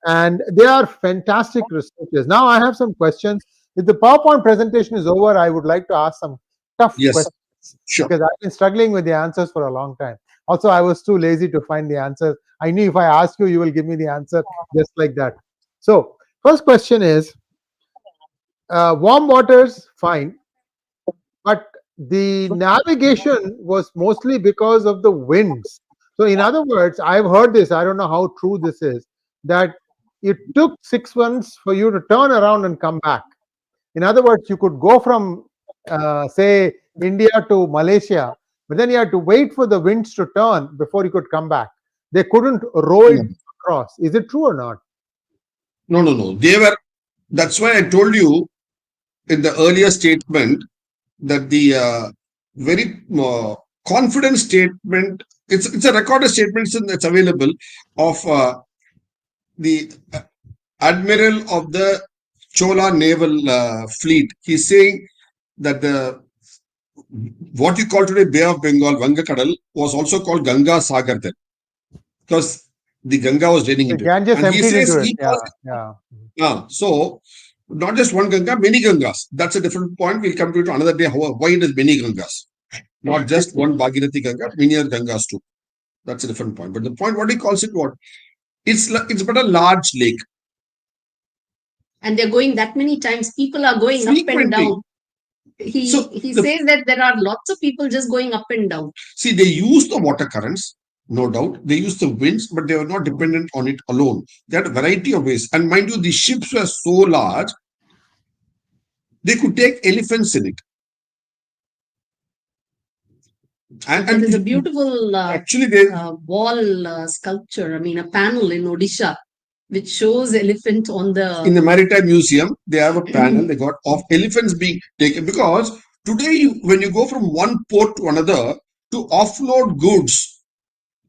and they are fantastic researchers. Now I have some questions. If the PowerPoint presentation is over, I would like to ask some tough questions. Sure. Because I've been struggling with the answers for a long time. Also, I was too lazy to find the answers. I knew if I ask you, you will give me the answer just like that. So, first question is, warm waters, fine. But the navigation was mostly because of the winds. So, in other words, I've heard this, I don't know how true this is, that it took 6 months for you to turn around and come back. In other words, you could go from, say, India to Malaysia, but then you had to wait for the winds to turn before you could come back. They couldn't row it across. Is it true or not? No. They were. That's why I told you in the earlier statement that the very confident statement, it's a recorded statement that's available of the admiral of the Chola naval fleet. He's saying that what you call today Bay of Bengal, Vangakadal, was also called Ganga Sagar then, because the Ganga was draining into it. And he says so not just one Ganga, many Gangas. That's a different point. We'll come to it another day. Why it is many Gangas, not just one Bhagirathi Ganga, many other Gangas too. That's a different point. But the point, what he calls it, it's but a large lake. And they're going that many times. People are going up and down. He says that there are lots of people just going up and down. See, they use the water currents, no doubt. They use the winds, but they were not dependent on it alone. They had a variety of ways. And mind you, the ships were so large, they could take elephants in it. And there's a beautiful wall sculpture, a panel in Odisha, which shows elephant on the... In the Maritime Museum, they have a panel they got of elephants being taken. Because today, when you go from one port to another to offload goods,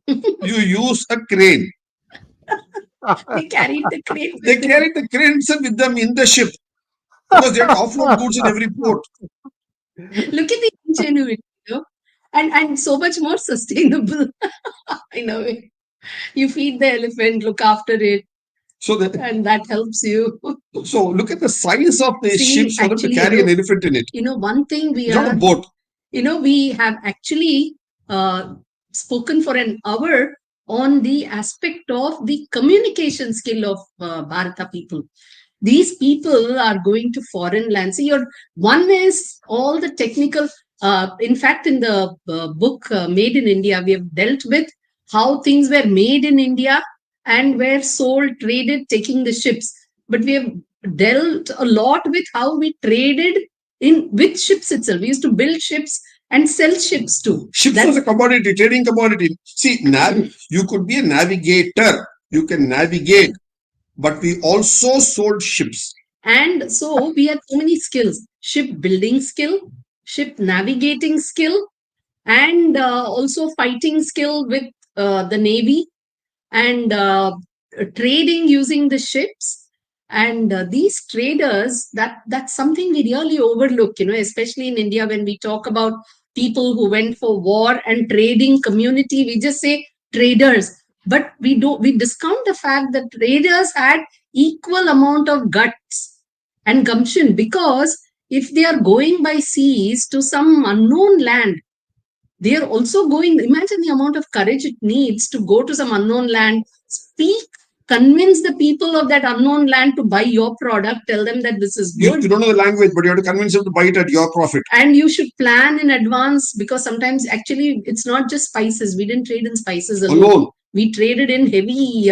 you use a crane. They carried the crane. They carried the cranes with them in the ship. Because they have to offload goods in every port. Look at the ingenuity, and so much more sustainable in a way. You feed the elephant, look after it. And that helps you. So look at the size of the ships for them to carry an elephant in it. One thing we are... Not a boat. We have actually spoken for an hour on the aspect of the communication skill of Bharata people. these people are going to foreign lands. See, one is all the technical. In fact, in the book Made in India, we have dealt with how things were made in India and were sold, traded, taking the ships. But we have dealt a lot with how we traded with ships itself. We used to build ships and sell ships too. Ships was a commodity, trading commodity. See, you could be a navigator. You can navigate, but we also sold ships. And so we had so many skills: ship building skill, ship navigating skill, and also fighting skill with the Navy, and trading using the ships. And these traders, that's something we really overlook, especially in India when we talk about people who went for war and trading community. We just say traders, but we discount the fact that traders had equal amount of guts and gumption, because if they are going by seas to some unknown land, they are also going. Imagine the amount of courage it needs to go to some unknown land, speak, convince the people of that unknown land to buy your product, tell them that this is good. You don't know the language, but you have to convince them to buy it at your profit. And you should plan in advance, because sometimes actually it's not just spices. We didn't trade in spices alone. We traded in heavy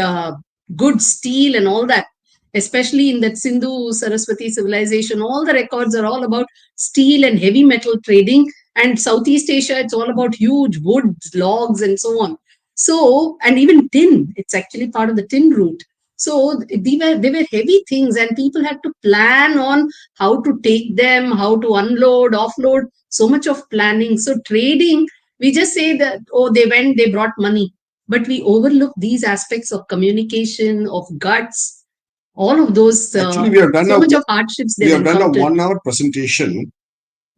goods, steel and all that. Especially in that Sindhu Saraswati civilization, all the records are all about steel and heavy metal trading. And Southeast Asia, it's all about huge wood, logs, and so on. So, and even tin, it's actually part of the tin route. So they were heavy things, and people had to plan on how to take them, how to unload, offload, so much of planning. So trading, we just say that, oh, they went, they brought money. But we overlook these aspects of communication, of guts, all of those. Actually, we have done so much of hardships. We have done a 1-hour presentation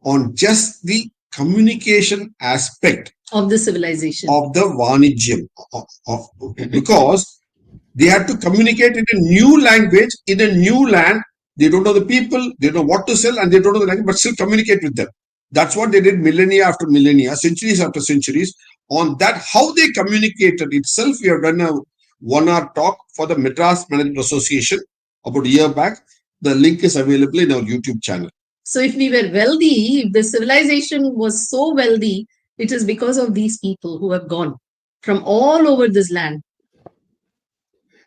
on just the communication aspect of the civilization, of the Vanijyam, because they had to communicate in a new language, in a new land. They don't know the people, they don't know what to sell, and they don't know the language, but still communicate with them. That's what they did millennia after millennia, centuries after centuries. On that, how they communicated itself, we have done a 1-hour talk for the Madras Management Association about a year back. The link is available in our YouTube channel. So if we were wealthy, if the civilization was so wealthy, it is because of these people who have gone from all over this land.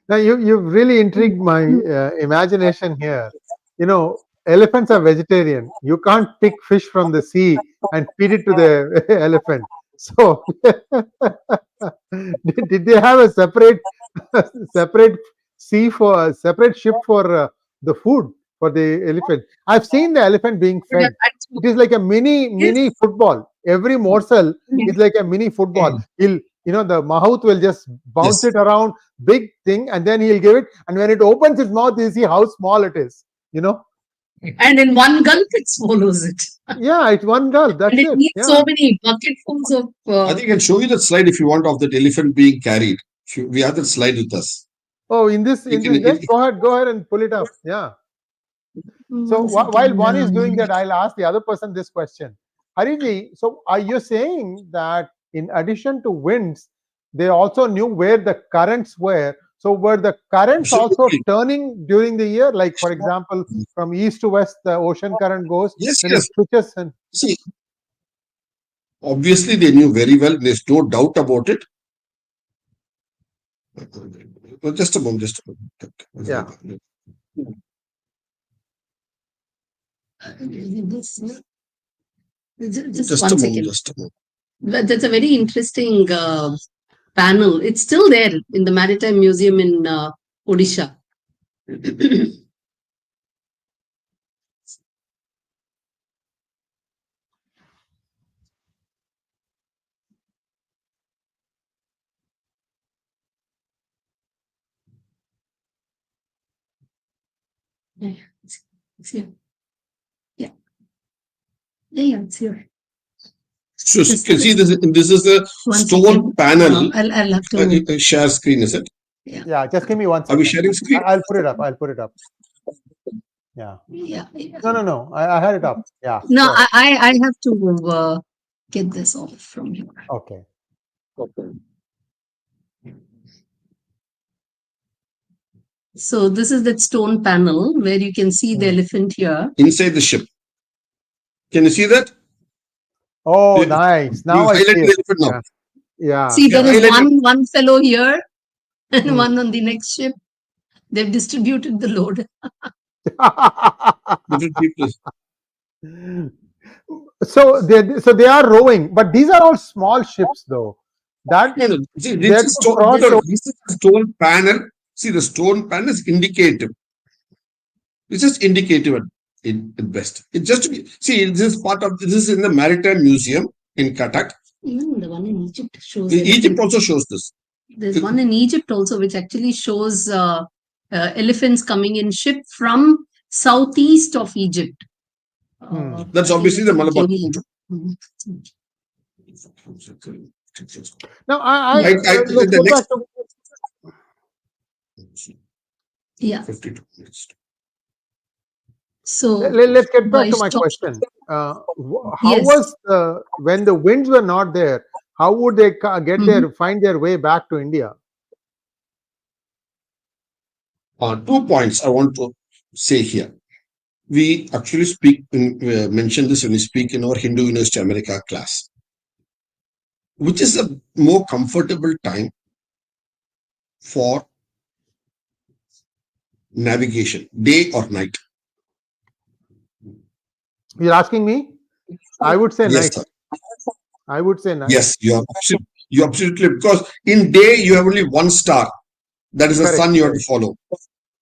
Now you've really intrigued my imagination here. Elephants are vegetarian. You can't pick fish from the sea and feed it to the elephant. So did they have a separate ship for the food for the elephant? I've seen the elephant being fed. It is like a mini football. Every morsel is like a mini football. The mahout will just bounce it around, big thing, and then he'll give it. And when it opens its mouth, you see how small it is. And in one gulp, it swallows it. Yeah, it's one gulp. That's and it needs so many bucketfuls of. I think I can show you that slide if you want, of that elephant being carried. We have that slide with us. Oh, go ahead and pull it up. Yeah. So while one is doing that, I'll ask the other person this question. Hariji, so are you saying that in addition to winds, they also knew where the currents were? So were the currents also turning during the year? Like, for example, from east to west, the ocean current goes. Yes. It switches and see, obviously they knew very well. There's no doubt about it. Just a moment. Yeah. Just 1 second. That's a very interesting panel. It's still there in the Maritime Museum in Odisha. It's here. Yeah, it's here. So you can see this is a stone panel. I'll have to share screen, is it? Yeah, just give me 1 second. Are we sharing screen? I'll put it up. Yeah. No. I had it up. Yeah. No, sure. I have to get this off from here. Okay. So this is that stone panel where you can see the elephant here. Inside the ship. Can you see that? Oh, nice. Now I see it. Now. Yeah. See, there is one fellow here and one on the next ship. They've distributed the load. Different people. So they are rowing, but these are all small ships, though. That this is a stone panel. See, the stone panel is indicative. It's just indicative at best. It's just see. This is part of this is in the Maritime Museum in Cuttack. Even the one in Egypt shows. Egypt also shows this. There's one in Egypt also, which actually shows elephants coming in ship from southeast of Egypt. That's obviously the Malabar. Now, I yeah. 52 minutes. So let's get back to my question. How was when the winds were not there? How would they find their way back to India? 2 points I want to say here. We actually mention this when we speak in our Hindu University America class. Which is a more comfortable time for navigation, day or night? You're asking me? I would say yes, night. Sir. I would say night. Yes, you absolutely, because in day you have only one star. That is the sun you have to follow.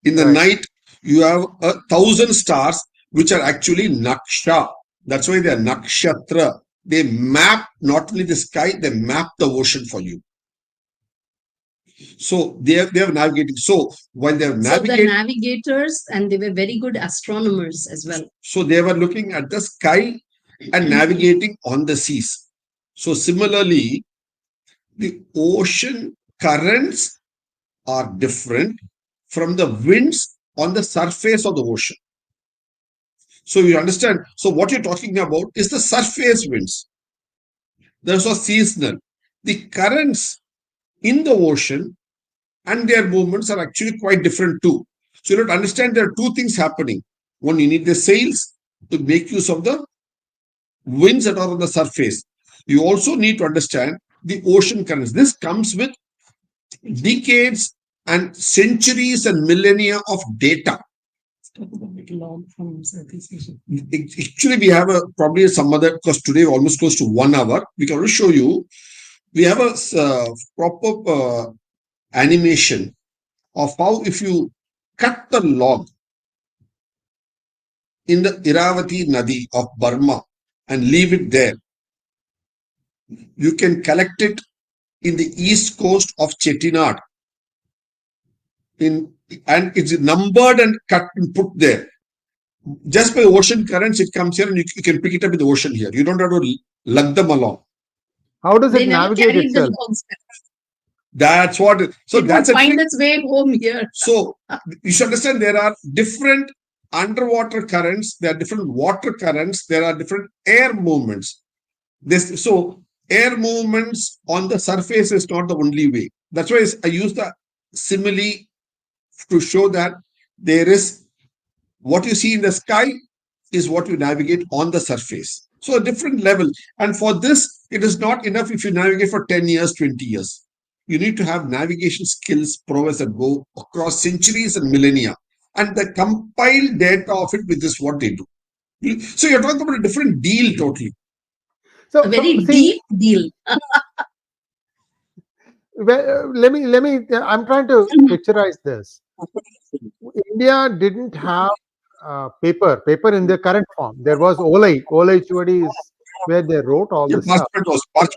In the night, you have 1,000 stars, which are actually naksha. That's why they are nakshatra. They map not only the sky, they map the ocean for you. So they have navigated. So while they have navigated, the navigators, and they were very good astronomers as well. So they were looking at the sky and navigating on the seas. So similarly, the ocean currents are different from the winds on the surface of the ocean. So you understand. So what you're talking about is the surface winds. Those are seasonal. The currents in the ocean and their movements are actually quite different too. So you have to understand there are two things happening. One, you need the sails to make use of the winds that are on the surface. You also need to understand the ocean currents. This comes with decades and centuries and millennia of data. Actually, we have probably some other, because today almost close to 1 hour. We can show you. We have a proper animation of how if you cut the log in the Iravati Nadi of Burma and leave it there, you can collect it in the east coast of Chettinad. And it's numbered and cut and put there. Just by ocean currents, it comes here and you can pick it up in the ocean here. You don't have to lug them along. How does it navigate itself? That's what. So it that's would find its way home here. So you should understand there are different underwater currents, there are different water currents, there are different air movements. So air movements on the surface is not the only way. That's why I use the simile to show that there is what you see in the sky is what you navigate on the surface. So a different level. And for this, it is not enough if you navigate for 10 years, 20 years. You need to have navigation skills, prowess that go across centuries and millennia. And the compiled data of it with this, what they do. So you're talking about a different deal totally. So a very deep deal. Well, let me. I'm trying to picturize this. India didn't have paper in the current form. There was 𝗤𝗟𝗏 𝗤𝗟 is where they wrote all this stuff.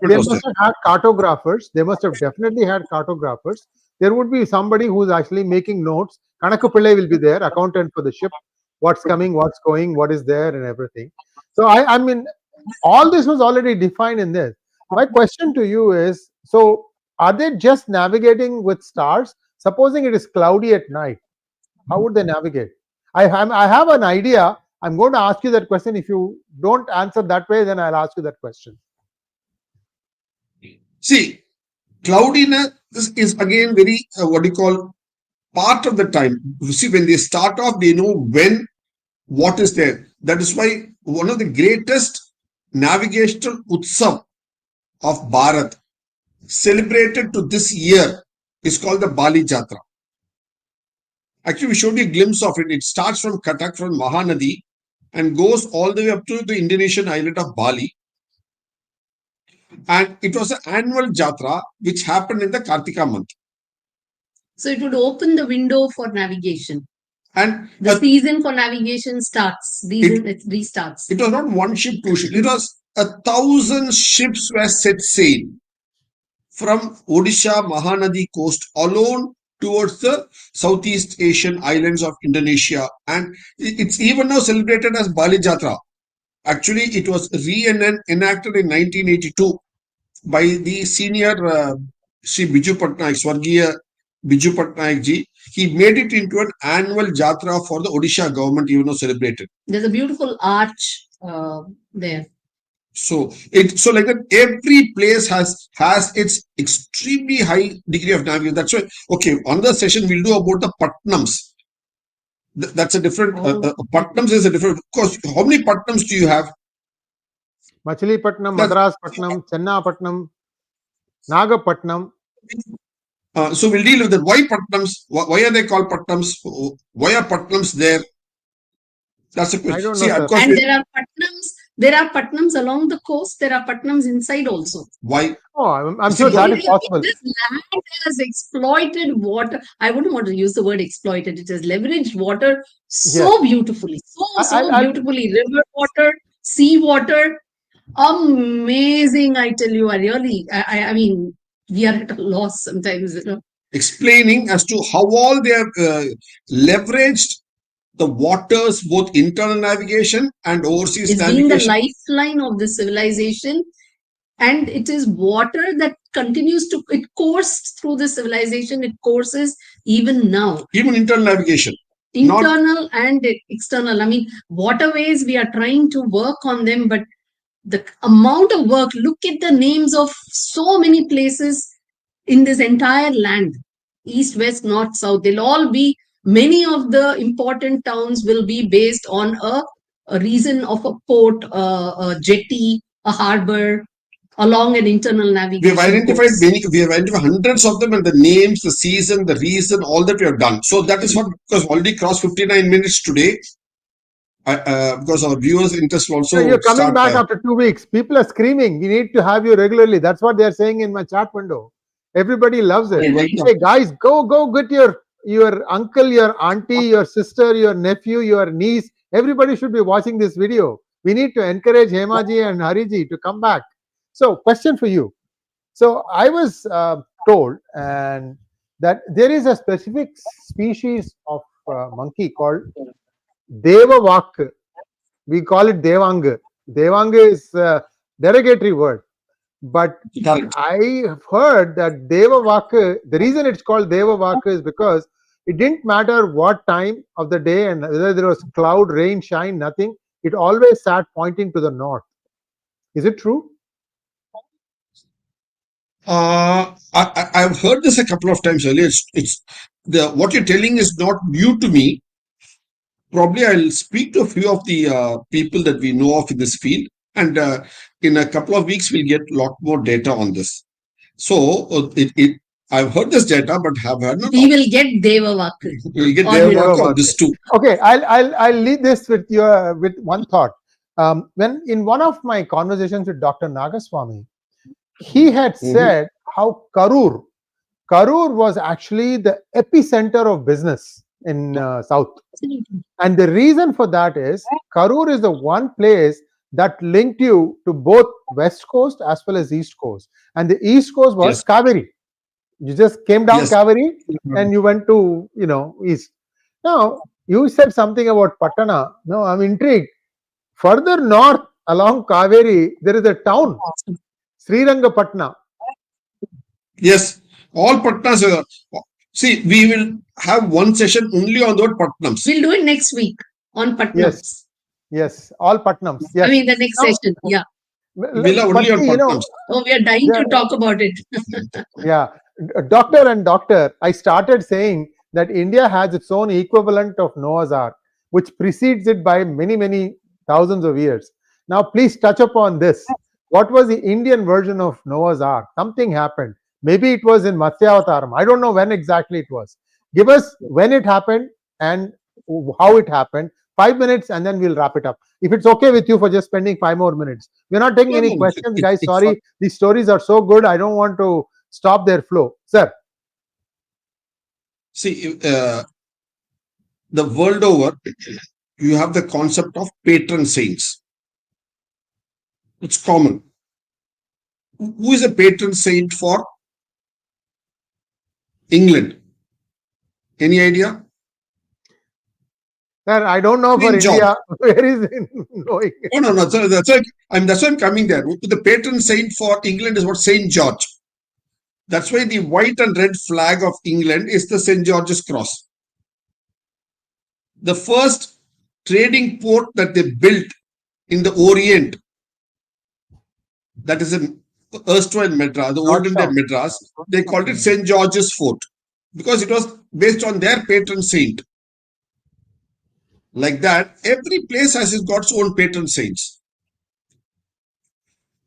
They must have had cartographers. They must have definitely had cartographers. There would be somebody who's actually making notes. Kanakku Pillai will be there, accountant for the ship, what's coming, what's going, what is there, and everything. So I mean, all this was already defined in this. My question to you is: so are they just navigating with stars? Supposing it is cloudy at night, how would they navigate? I have an idea. I'm going to ask you that question. If you don't answer that way, then I'll ask you that question. See, cloudiness is again very, what do you call, part of the time. You see, when they start off, they know when, what is there. That is why one of the greatest navigational utsav of Bharat, celebrated to this year, is called the Bali Jatra. Actually, we showed you a glimpse of it. It starts from Cuttack, from Mahanadi, and goes all the way up to the Indonesian island of Bali. And it was an annual Jatra which happened in the Kartika month. So it would open the window for navigation. And the season for navigation starts. It restarts. It was not one ship, two ships. It was 1,000 ships were set sail from Odisha Mahanadi coast alone towards the Southeast Asian islands of Indonesia. And it's even now celebrated as Bali Jatra. Actually, it was reenacted in 1982 by the senior Sree 𝗤𝙗𝙗𝘗 𝗤𝙗𝙗𝘗𝘗. He made it into an annual Jatra for the Odisha government, even though celebrated. There's a beautiful arch there. So like that, every place has its extremely high degree of navigation. That's why, okay, on the session we'll do about the Patnams. That's a different, Patnams is a different, of course. How many Patnams do you have? Machilipatnam, Madras Patnam, Chennapatnam, Nagapatnam. So we'll deal with that. Why Patnams? Why are they called Patnams? Why are Patnams there? That's a question. I don't know. See, of course, and there are Patnams along the coast. There are Patnams inside also. Why? Oh, I'm sure that is possible. This land has exploited water. I wouldn't want to use the word exploited. It has leveraged water so beautifully. So beautifully. River water, sea water. Amazing, I tell you. I mean, we are at a loss sometimes, you know. Explaining as to how all they have leveraged the waters, both internal navigation and overseas navigation. It's been the lifeline of the civilization, and it is water that continues to, it coursed through the civilization, it courses even now. Even internal navigation. Internal and external. I mean, waterways, we are trying to work on them, but the amount of work, look at the names of so many places in this entire land, east, west, north, south. They'll all be, many of the important towns will be based on a reason of a port, a jetty, a harbor, along an internal navigation. We have identified hundreds of them, and the names, the season, the reason, all that we have done. So that is what, because already crossed 59 minutes today. Because our viewers' interest also. So you're coming back after 2 weeks. People are screaming, we need to have you regularly. That's what they're saying in my chat window. Everybody loves it. Hey guys, go get your uncle, your auntie, your sister, your nephew, your niece. Everybody should be watching this video. We need to encourage Hemaji and Hariji to come back. So, question for you. So, I was told that there is a specific species of monkey called 𝗤𝙗𝙗𝘗𝘗. We call it Devang. Devang is a derogatory word. But I have heard that 𝗤𝙗𝙗𝘗𝘗, the reason it's called 𝗤𝙗𝙗𝙗𝘗 is because it didn't matter what time of the day and whether there was cloud, rain, shine, nothing. It always sat pointing to the north. Is it true? I've heard this a couple of times earlier. What you're telling is not new to me. Probably I'll speak to a few of the people that we know of in this field, and in a couple of weeks we'll get a lot more data on this. So I've heard this data, but have heard not. We will get 𝗤𝙗𝙗𝙗𝘗. We'll get 𝗤𝙗𝙗𝙗𝘗 on this too. Okay, I'll leave this with one thought. When in one of my conversations with Dr. Nagaswamy, he had said how Karur was actually the epicenter of business in South. And the reason for that is Karur is the one place that linked you to both West Coast as well as East Coast. And the East Coast was Kaveri. You just came down Kaveri and you went to, East. Now, you said something about Patana. No, I'm intrigued. Further north along Kaveri, there is a town, Srirangapatna. Yes, all Patnas. See, we will have one session only on the word Patnams. We'll do it next week on Patnams. Yes, all Patnams. Yes. I mean, the next session, yeah. We'll have only on Patnams. We are dying to talk about it. Yeah. Doctor, I started saying that India has its own equivalent of Noah's Ark, which precedes it by many, many thousands of years. Now, please touch upon this. What was the Indian version of Noah's Ark? Something happened. Maybe it was in Matsya Avataram. I don't know when exactly it was. Give us when it happened and how it happened. 5 minutes, and then we'll wrap it up. If it's okay with you for just spending 5 more minutes. We're not taking any questions, guys. Sorry, these stories are so good. I don't want to stop their flow. Sir. See, the world over, you have the concept of patron saints. It's common. Who is a patron saint for England? Any idea? Sir, I don't know for India. Where is it going? No. So that's why I'm coming there. The patron saint for England is what? St. George. That's why the white and red flag of England is the St. George's Cross. The first trading port that they built in the Orient, that is in erstwhile Madras, the olden day Madras, they called it St. George's Fort because it was based on their patron saint. Like that, every place has got its own patron saints.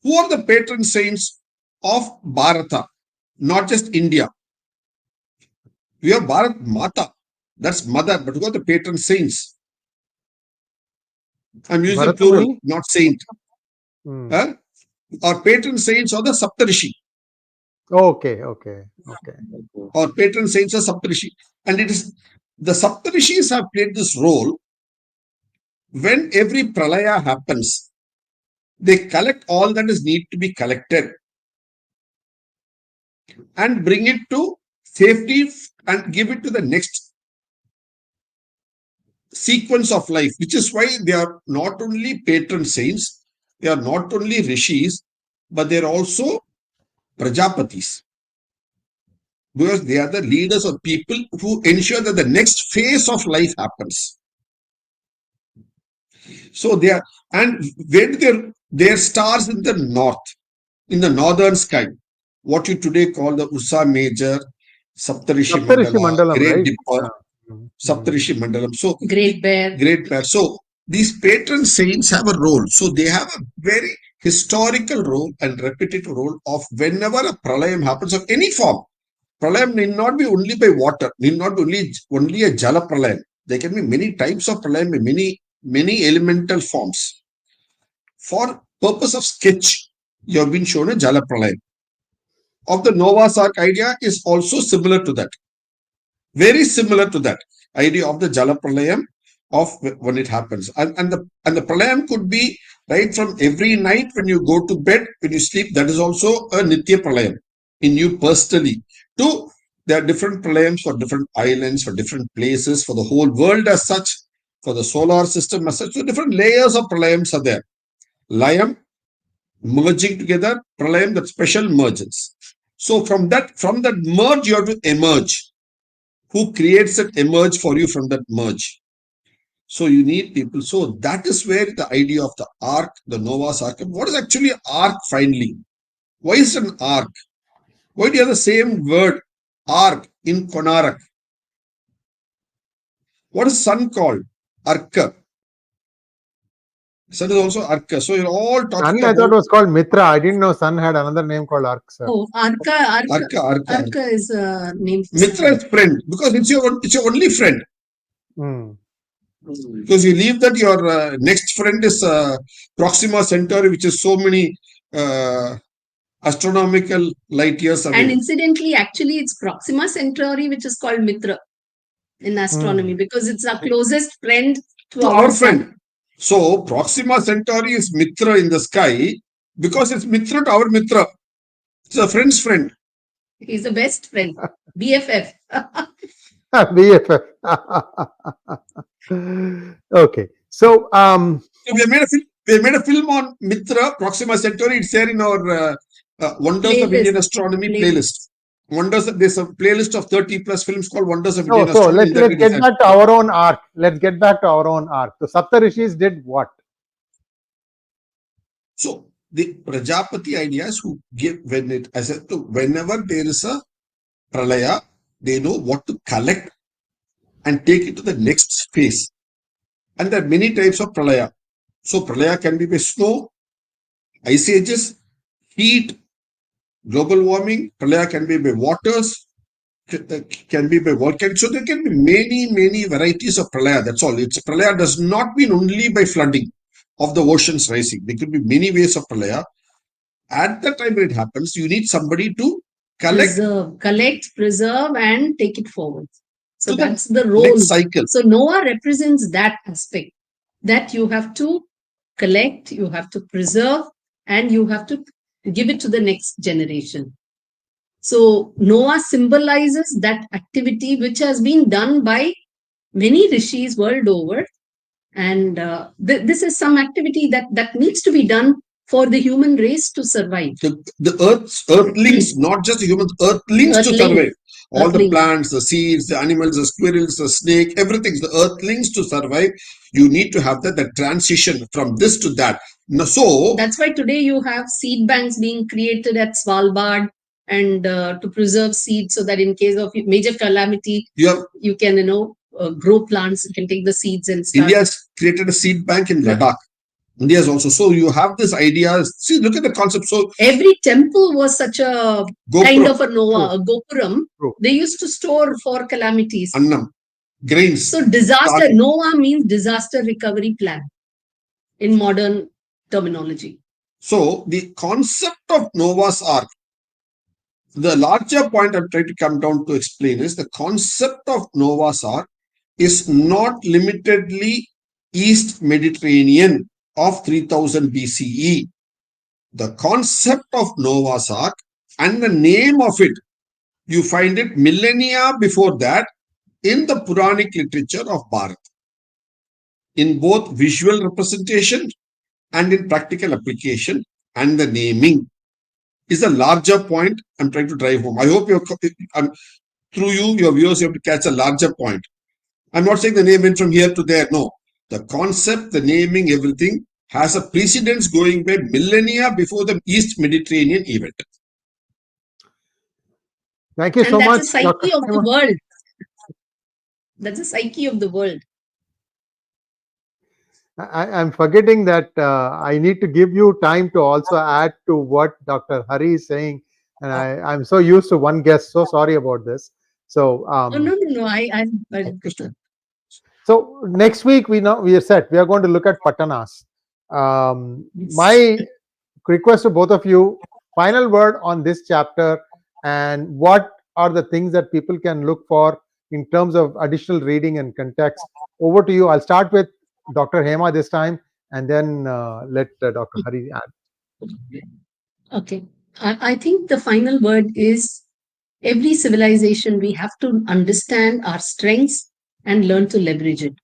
Who are the patron saints of Bharata? Not just India. We have Bharat Mata, that's mother, but who are the patron saints? I'm using plural, not saint. Our patron saints are the 𝗤𝙗𝙗. Okay. Our patron saints are 𝗤𝙗𝙗. And it is the 𝗤𝙗𝙗s have played this role. When every pralaya happens, they collect all that is need to be collected and bring it to safety and give it to the next sequence of life, which is why they are not only patron saints, they are not only rishis, but they are also prajapatis. Because they are the leaders of people who ensure that the next phase of life happens. So they are, and when their stars in the north, in the northern sky, what you today call the Ursa Major, 𝗤𝙗𝙗 Mandala, Great right? Dipper, 𝗤𝙗𝙗 Mandalam. So Great Bear. So these patron saints have a role. So they have a very historical role and repetitive role of whenever a pralayam happens of any form. Pralayam need not be only by water, need not be only a jala pralayam. There can be many types of pralayam, many elemental forms. For purpose of sketch, you have been shown a jala pralayam. Of the Noah's Ark idea is also similar to that. Very similar to that idea of the jala pralayam of when it happens. And the pralayam could be right from every night when you go to bed, when you sleep, that is also a nitya pralayam in you personally. There are different pralayams for different islands, for different places, for the whole world as such, for the solar system as such. So different layers of pralayams are there. Layam, merging together, pralayam, that special merges. So from that merge, you have to emerge. Who creates that emerge for you from that merge? So you need people. So that is where the idea of the ark, the Noah's Ark. What is actually ark finally? Why is it an ark? Why do you have the same word ark in Konarak? What is sun called? Arka. Sun is also Arka. So you're all talking sun, about... I thought it was called Mitra. I didn't know sun had another name called Ark, sir. Oh, Arka is a name. Mitra is friend because it's your only friend. Because you leave that your next friend is Proxima Centauri, which is so many astronomical light years away. And incidentally, actually, it's Proxima Centauri, which is called Mitra in astronomy, because it's our closest friend to our friend. So Proxima Centauri is Mitra in the sky because it's Mitra to our Mitra. It's a friend's friend. He's the best friend. BFF. BFF. Okay. So we made a film on Mitra, Proxima Centauri. It's there in our Wonders of Indian Astronomy playlist. There's a playlist of 30 plus films called Wonders of Indian Astronomy. So let's get back to our own ark. Let's get back to our own ark. So 𝗤𝙗𝙗 did what? So the Prajapati ideas who give whenever there is a pralaya, they know what to collect and take it to the next phase. And there are many types of pralaya. So pralaya can be by snow, ice ages, heat, global warming. Pralaya can be by waters, can be by volcanoes. So there can be many varieties of pralaya. That's all. It's pralaya does not mean only by flooding of the oceans rising. There could be many ways of pralaya. At the time when it happens, you need somebody to collect, preserve, and take it forward. So to the that's the role. next cycle. So Noah represents that aspect, that you have to collect, you have to preserve, and you have to give it to the next generation. So Noah symbolizes that activity which has been done by many rishis world over. And this is some activity that needs to be done for the human race to survive. The earthlings, not just the humans, earthlings to survive. All the plants, the seeds, the animals, the squirrels, the snake, everything, the earthlings to survive. You need to have that transition from this to that. Now, so that's why today you have seed banks being created at Svalbard, and to preserve seeds, so that in case of major calamity, you can grow plants. You can take the seeds and start. India has created a seed bank in Ladakh. India is also. So you have this idea. See, look at the concept. So every temple was such a kind of a Noah, a Gopuram. They used to store for calamities. Annam, grains. So disaster, Noah means disaster recovery plan in modern terminology. So the concept of Noah's Ark, the larger point I'm trying to come down to explain is the concept of Noah's Ark is not limitedly East Mediterranean of 3000 BCE. The concept of Noah's Ark and the name of it, you find it millennia before that in the Puranic literature of Bharat, in both visual representation and in practical application, and the naming is a larger point I'm trying to drive home. I hope through you, your viewers, you have to catch a larger point. I'm not saying the name went from here to there. No, the concept, the naming, everything has a precedence going back millennia before the East Mediterranean event. Thank you so much. That's the psyche of the world. That's the psyche of the world. I'm forgetting that I need to give you time to also add to what Dr. Hari is saying. And I'm so used to one guest. So sorry about this. So no. So next week we are set. We are going to look at Patanas. Yes. My request to both of you, final word on this chapter, and what are the things that people can look for in terms of additional reading and context. Over to you. I'll start with Dr. Hema this time, and then let Dr. Hari add. Okay. I think the final word is, every civilization, we have to understand our strengths and learn to leverage it.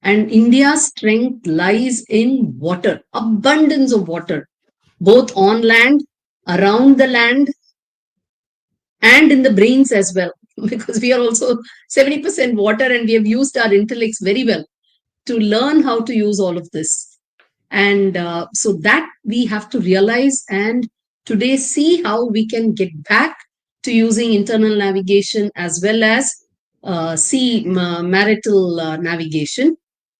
And India's strength lies in water, abundance of water, both on land, around the land, and in the brains as well, because we are also 70% water, and we have used our intellects very well to learn how to use all of this. And so that we have to realize, and today see how we can get back to using internal navigation as well as marital navigation.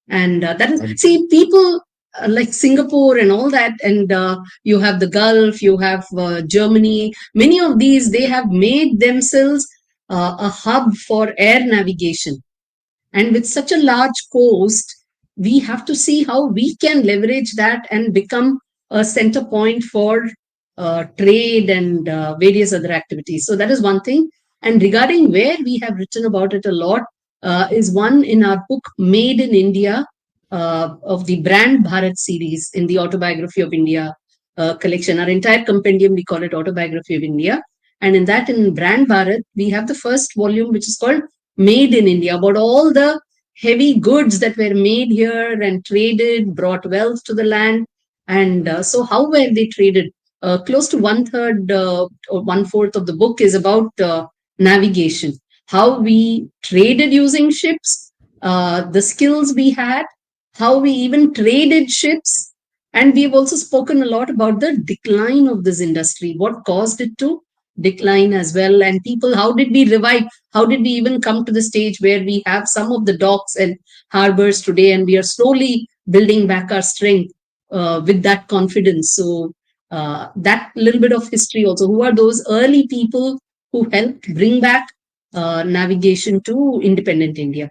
And that is, see, people like Singapore and all that, and you have the Gulf, you have Germany, many of these, they have made themselves a hub for air navigation. And with such a large coast, we have to see how we can leverage that and become a center point for trade and various other activities. So that is one thing. And regarding where we have written about it a lot is one in our book, Made in India, of the Brand Bharat series in the Autobiography of India collection. Our entire compendium, we call it Autobiography of India. And in that, in Brand Bharat, we have the first volume, which is called Made in India, about all the heavy goods that were made here and traded, brought wealth to the land. And so how were they traded? Close to 1/3 or 1/4 of the book is about navigation, how we traded using ships, the skills we had, how we even traded ships. And we've also spoken a lot about the decline of this industry, what caused it to, decline as well? And people, how did we revive? How did we even come to the stage where we have some of the docks and harbors today, and we are slowly building back our strength with that confidence? So that little bit of history also. Who are those early people who helped bring back navigation to independent India?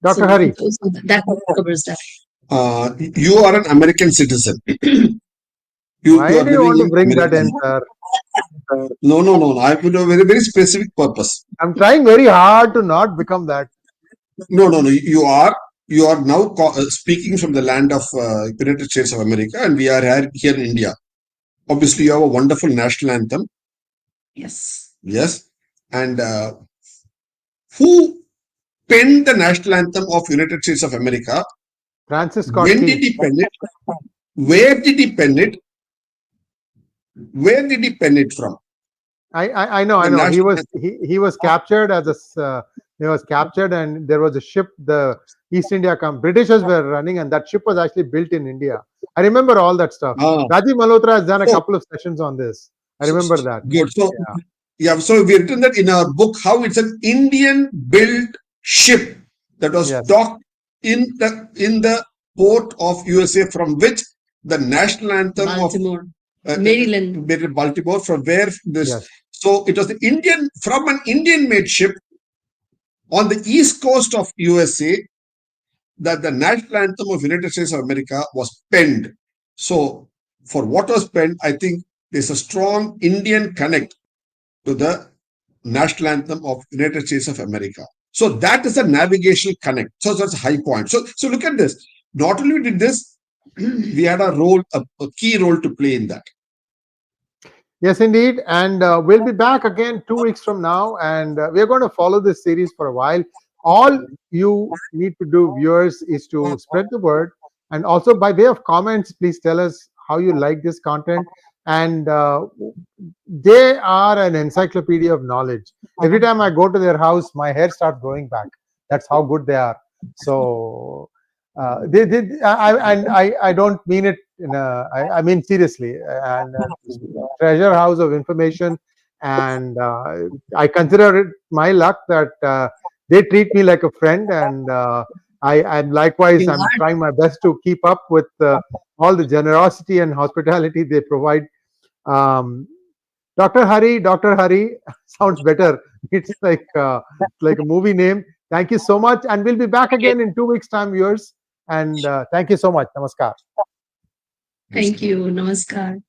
Dr. So Hari. that covers that. You are an American citizen. Why do you want to bring that in, sir? No. I have a very, very specific purpose. I'm trying very hard to not become that. No. You are now speaking from the land of United States of America, and we are here in India. Obviously, you have a wonderful national anthem. Yes. Yes. And who penned the national anthem of United States of America? Francis Scott When Key. did he pen it? Where did he pen it? Where did he pen it from? I know. He was captured as a he was captured, and there was a ship, the East India Company, Britishers were running, and that ship was actually built in India. I remember all that stuff. Rajiv Malhotra has done a couple of sessions on this. I remember that. Good. So so we written that in our book, how it's an Indian built ship that was docked in the port of USA, from which the national anthem Baltimore. of Maryland, Baltimore, from where this. So it was from an Indian made ship on the east coast of USA that the national anthem of United States of America was penned. So for what was penned, I think there's a strong Indian connect to the national anthem of United States of America. So that is a navigational connect. So that's a high point. So look at this. Not only did this, we had a key role to play in that. Yes, indeed. And we'll be back again 2 weeks from now, and we're going to follow this series for a while. All you need to do, viewers, is to spread the word, and also by way of comments, please tell us how you like this content. And they are an encyclopedia of knowledge. Every time I go to their house, my hair starts growing back. That's how good they are. So I don't mean it I mean seriously, and treasure house of information. And I consider it my luck that they treat me like a friend, and I'm likewise, I'm trying my best to keep up with all the generosity and hospitality they provide. Dr. Hari sounds better. It's like a movie name. Thank you so much, and we'll be back again in 2 weeks' time, viewers. And thank you so much. Namaskar. Thank you. Namaskar.